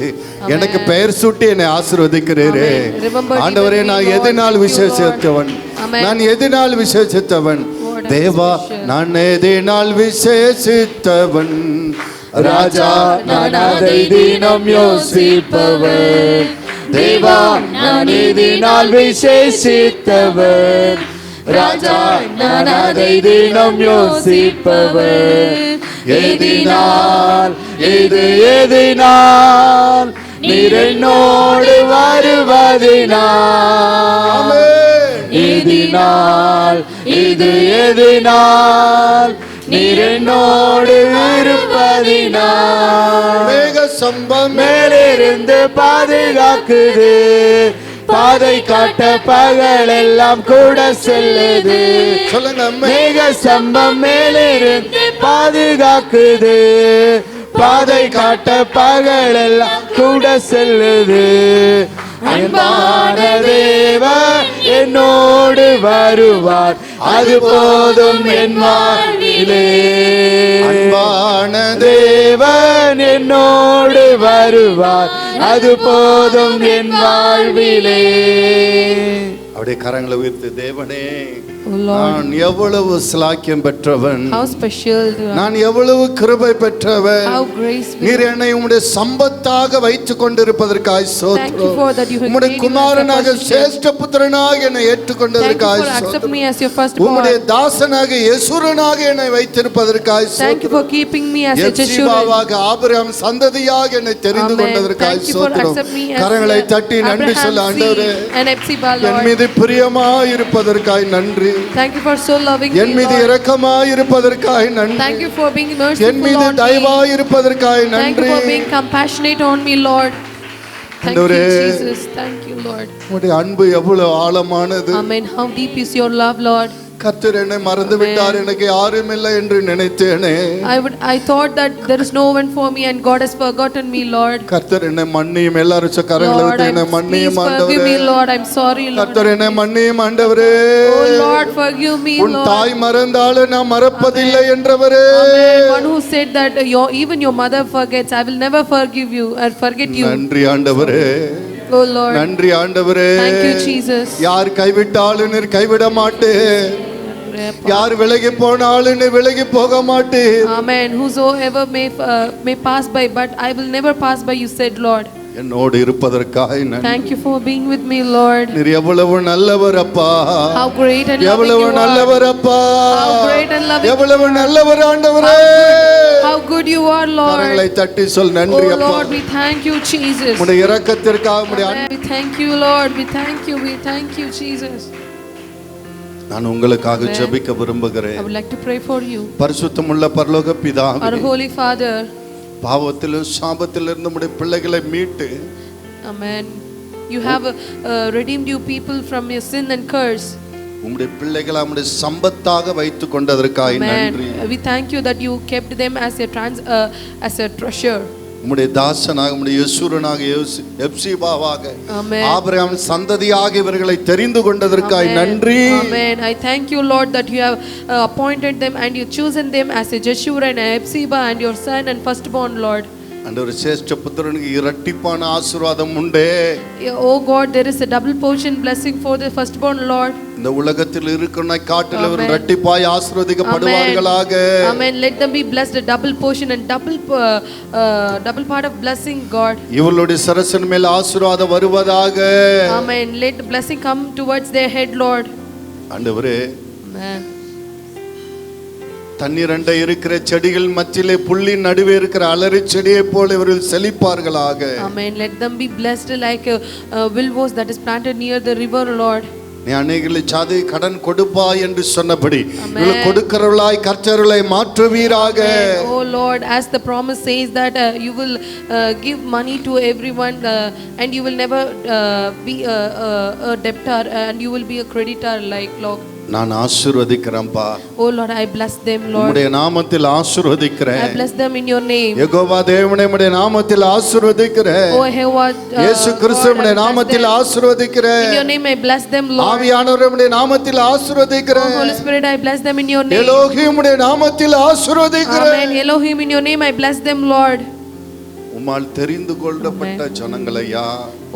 எனக்கு பெயர் சூட்டி என்னை ஆசீர்வதிக்கிறீரே. Amen. Remember, ஆண்டவரே, even நான் me, Lord, எதனால் you விசேஷித்தவன்? Amen. நான் எதனால் விசேஷித்தவன்? Lord, I'm Deva, special. நான் எதனால் விசேஷித்தவன்? ராஜா, நான் அதை தினம் யோசிப்பவன். தேவா, நான் எதனால் விசேஷித்தவன்? ராஜா, நான் அதை தினம் யோசிப்பவன். எதினால் நீர் என்னோடு வருவதினால், எதினால் நீர் என்னோடு இருப்பதினால் மேக சம்பம் மேலிருந்து பாதுகாக்குது, பாதை காட்ட பகலெல்லாம் கூட செல்லுது. சொல்லுங்க மேக சம்பம் மேலிருந்து பாதுகாக்குது, பாதை காட்ட பகலெல்லாம் கூட செல்லுது. அன்பான தேவன் என்னோடு வருவார், அது போதும் என் வாழ்விலே. அன்பான தேவன் என்னோடு வருவார், அது போதும் என் வாழ்விலே. அப்படியே கரங்களை உயர்த்து, தேவனே Oh Lord, நான் எவ்வளவு சிலாக்கியம் பெற்றவன், how special you are, நான் எவ்வளவு கிருபை பெற்றவன். how grace நீர் என்னை உம்முடைய சம்பத்தாக வைத்துக் கொண்டிருப்பதற்காய் Thank you ஸ்தோத்திரம். for that you have உம்முடைய made me as குமாரனாக your first சிரேஷ்ட புத்திரனாக என்னை Thank you ஏற்றுக்கொண்டதற்காய் for accepting ஸ்தோத்திரம். me as your firstborn. உம்முடைய தாசனாக யெசூரனாக என்னை வைத்திருப்பதற்காய் Thank you ஸ்தோத்திரம். for keeping me as a Jeshurun. எப்சிபாவாக ஆபிரகாம் சந்ததியாக என்னை தெரிந்து Amen. கொண்டதற்காய் Thank you for ஸ்தோத்திரம். accepting me as கரங்களை தட்டி நன்றி சொல்ல Abraham's ஆண்டவரே, seed and Epsiba, N Lord. மீது பிரியமாய் இருப்பதற்காய் நன்றி, Thank you for so loving N me, மீது Lord. இரக்கமாய் இருப்பதற்காய் நன்றி, Thank you for being N merciful மீது on me. தயவாய் இருப்பதற்காய் Thank you நன்றி. for being compassionate on me, Lord. Thank you, ஆண்டவரே, Jesus. Thank you, Lord. உம்முடைய அன்பு எவ்வளவு ஆழமானது. Amen. How deep is your love, Lord? கர்த்தர் என்னை மறந்து விட்டார், எனக்கு யாரும் இல்லை என்று நினைத்தேனே. I thought that there is no one for me and God has forgotten me, Lord. கர்த்தர் என்னை மன்னியும், எல்லாரும் கரங்களை Lord, விட்டு என்னை please மன்னியும் forgive ஆண்டவரே. me, Lord. I'm sorry, Lord. கர்த்தர் என்னை மன்னியும் ஆண்டவரே. Oh Lord, forgive me, உன் Lord. தாய் மறந்தாலும் நான் மறப்பதில்லை என்றவரே. Amen. One who said that even your mother forgets, I will never forgive you or forget you. நன்றி ஆண்டவரே, Oh Lord. நன்றி ஆண்டவரே. Thank you, Jesus. யார் கைவிட்டாலும் நீர் கைவிட மாட்டே, யார் விலகி போனாலும் நீ விலகி போக மாட்டே. Amen. Whosoever may pass by, but I will never pass by, you said, Lord. என்னோடு இருப்பதற்காக நன்றி. Thank you for being with me, Lord. நீர் எவ்வளவு நல்லவர் அப்பா, How great and loving எவ்வளவு you are. நல்லவர் அப்பா, How great and loving. எவ்வளவு நல்லவர் ஆண்டவரே. How good you are, Lord. கரங்களை தட்டி சொல், நன்றி Oh அப்பா. Lord, we thank you, Jesus. உம்முடைய இரக்கத்திற்காக, உம்முடைய Amen. We thank you, Lord. We thank you, Jesus. நான் உங்களுக்காக Amen. ஜெபிக்க விரும்புகிறேன். I would like to pray for you. பரிசுத்தமுள்ள பரலோக பிதாவே, Our Holy Father. பாவத்திலும் சாபத்திலிருந்து நம்முடைய பிள்ளைகளை மீட்டு, Amen. You have redeemed you people from your sin and curse. உம்முடைய பிள்ளைகளை நம்முடைய சம்பத்தாக வைத்துக் கொண்டதற்காக நன்றி. Amen. We thank you that you kept them as a treasure. உம்முடைய தாசனாக, உம்முடைய யெசூரனாக, எப்சிபாவாக, Amen. ஆபிரகாம் சந்ததியாக இவர்களை தெரிந்து கொண்டதற்காக நன்றி. Amen. I thank you, Lord, that you have appointed them and you chosen them as a Jeshurun and a Epsiba and your son and firstborn, Lord. ஆண்டவரே, சிரேஷ்ட புத்திரனுக்கு இரட்டிப்பான ஆசீர்வாதம் உண்டே. Oh God, there is a double portion blessing for the firstborn, Lord. இந்த உலகத்தில் இருக்கிற காட்டில் Amen. இரட்டிப்பாய் ஆசீர்வதிக்கப்படுவார்களாக. Amen. Let them be blessed a double portion and double part of blessing, God. இவர்களுடைய சரசன் மேல் ஆசீர்வாதம் வருவதாக. Amen. Let the blessing come towards their head, Lord. ஆண்டவரே, Amen. தண்ணீர் அண்டை இருக்கிற செடிகள் மத்தியிலே புல்லின் நடுவே இருக்கிற அலறி செடியை போல இவர்கள் செழிப்பார்களாக. Amen. Let them be blessed like a willows that is planted near the river, Lord. நீ அநேகர்களை சாதி கடன் கொடுப்பாய் என்று சொன்னபடி Amen. இவர்கள் கொடுக்கிறவர்களாய் கர்த்தர்களை மாற்றுவீராக. Oh Lord, as the promise says that you will give money to everyone and you will never be a debtor and you will be a creditor like Lord. நான் ஆசீர்வதிக்கிறேன்பா. Oh Lord, I bless them, Lord. உம்முடைய நாமத்தில் ஆசீர்வதிக்கிறேன். I bless them in your name. Jehovah தேவனே, உம்முடைய நாமத்தில் ஆசீர்வதிக்கிறேன். Oh Jehovah, இயேசு கிறிஸ்து உம்முடைய நாமத்தில் in ஆசீர்வதிக்கிறேன். your name I bless them, Lord. ஆவியானவரே, உம்முடைய நாமத்தில் Oh ஆசீர்வதிக்கிறேன். Holy Spirit, I bless them in your name. Elohim உம்முடைய நாமத்தில் ஆசீர்வதிக்கிறேன். Amen. Elohim, in your name I bless them, Lord. உம்மால் தெரிந்து கொள்ளப்பட்ட ஜனங்களையா,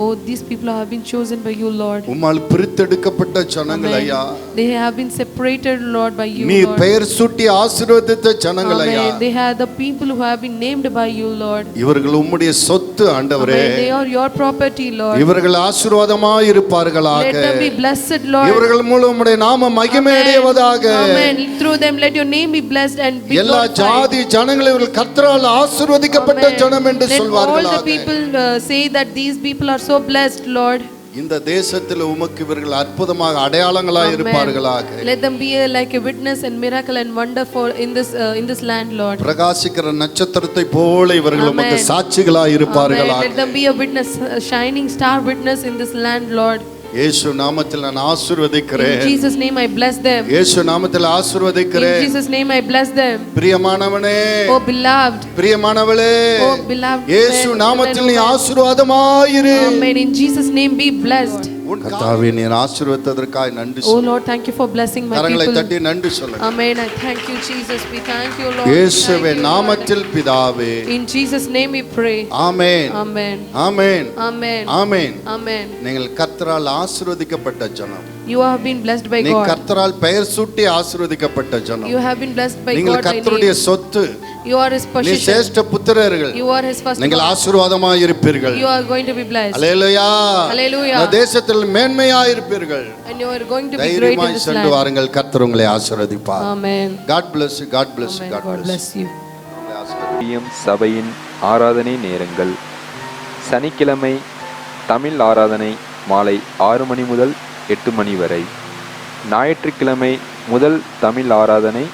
Oh, these people have been chosen by you, Lord. உம்மால் பிரித்தெடுக்கப்பட்ட ஜனங்களையா, Amen. They have been separated, Lord, by you, நீ Lord. பெயர் சூட்டி ஆசீர்வதித்த ஜனங்களையா, Amen. They are the people who have been named by you, Lord. இவர்கள் உம்முடைய சொத்து ஆண்டவரே. Amen. They are your property, Lord. இவர்கள் ஆசீர்வாதமாய் இருப்பார்களாக. Let them be blessed, Lord. இவர்கள் மூலம் உம்முடைய நாம மகிமை அடைவதாக. Amen. Through them let your name be blessed and be எல்லா glorified. ஜாதி ஜனங்களை இவர்கள் கர்த்தரால் ஆசீர்வதிக்கப்பட்ட Amen. ஜனம் என்று Let all the சொல்வார்களாக. people say that these people are so blessed, Lord. இந்த தேசத்தில் உமக்கு இவர்கள் அற்புதமாக அடையாளங்களாய் இருப்பார்களாக. Let them be like a witness and miracle and wonder for in this land, Lord. பிரகாசிக்கிற நட்சத்திரத்தை போல இவர்கள் உமக்கு சாட்சிகளாய் இருப்பார்களாக. Let them be a witness, a shining star witness in this land, Lord. இயேசு நாமத்தில் நான் ஆசீர்வதிக்கிறேன். In Jesus name I bless them. இயேசு நாமத்தில் ஆசீர்வதிக்கிறேன். In Jesus name I bless them. பிரியமானவனே, oh beloved, Priyamanavale, oh beloved, இயேசு நாமத்தில் நீ ஆசீர்வாதமாயிரு. amen. In Jesus name be blessed. கர்த்தாவே நீர் ஆசீர்வதித்ததற்காக நன்றி. oh Lord, thank you for blessing my கரங்களை people. தட்டி நன்றி சொல்லுங்க. amen. I thank you Jesus, we thank you Lord. இயேசுவின் நாமத்தில் பிதாவே. In Jesus name we pray. Amen. amen. Amen. amen. Amen. amen. நீங்கள் கர்த்தரால் ஆசீர்வதிக்கப்பட்ட ஜனம். You have been blessed by நீ God. கர்த்தரால் பெயர் சூட்டி ஆசீர்வதிக்கப்பட்ட ஜனம். You have been blessed by நீங்கள் God. கர்த்தருடைய சொத்து. You are his நீ possession. சேஷ்ட புத்திரர்கள். You are his first. நீங்கள் ஆசீர்வாதமாய் இருப்பீர்கள். You are going to be blessed. Hallelujah. Hallelujah. இந்த தேசத்தில் மேன்மையாய் இருப்பீர்கள். And you are going to be great in தைரியமாய் this சென்று land. வாருங்கள், கர்த்தர் உங்களை ஆசீர்வதிப்பார். Amen. God bless you. God bless you. Amen. God God bless bless you. PM சபையின் ஆராதனை நேரங்கள். சனிக்கிழமை தமிழ் ஆராதனை மாலை 6 மணி முதல் 8 மணி வரை. ஞாயிற்றுக்கிழமை முதல் தமிழ் ஆராதனை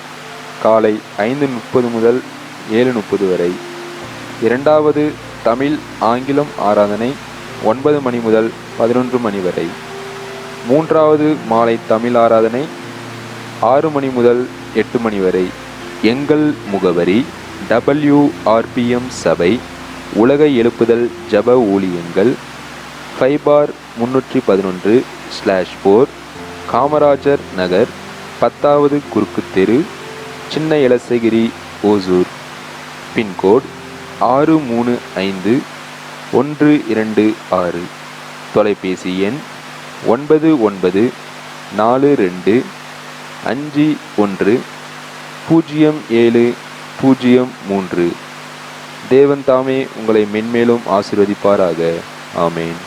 காலை 5:30 முதல் 7:30 வரை. இரண்டாவது தமிழ் ஆங்கிலம் ஆராதனை 9 மணி முதல் 11 மணி வரை. மூன்றாவது மாலை தமிழ் ஆராதனை 6 மணி முதல் 8 மணி வரை. எங்கள் முகவரி WRPM சபை, உலக எழுப்புதல் ஜப ஊழியங்கள், 5/311/4 காமராஜர் நகர், 10வது குறுக்கு தெரு, சின்ன எலசகிரி, ஓசூர். பின்கோட் 635-126. தொலைபேசி எண் 9942510703. தேவன் தாமே உங்களை மென்மேலும் ஆசீர்வதிப்பாராக. ஆமேன்.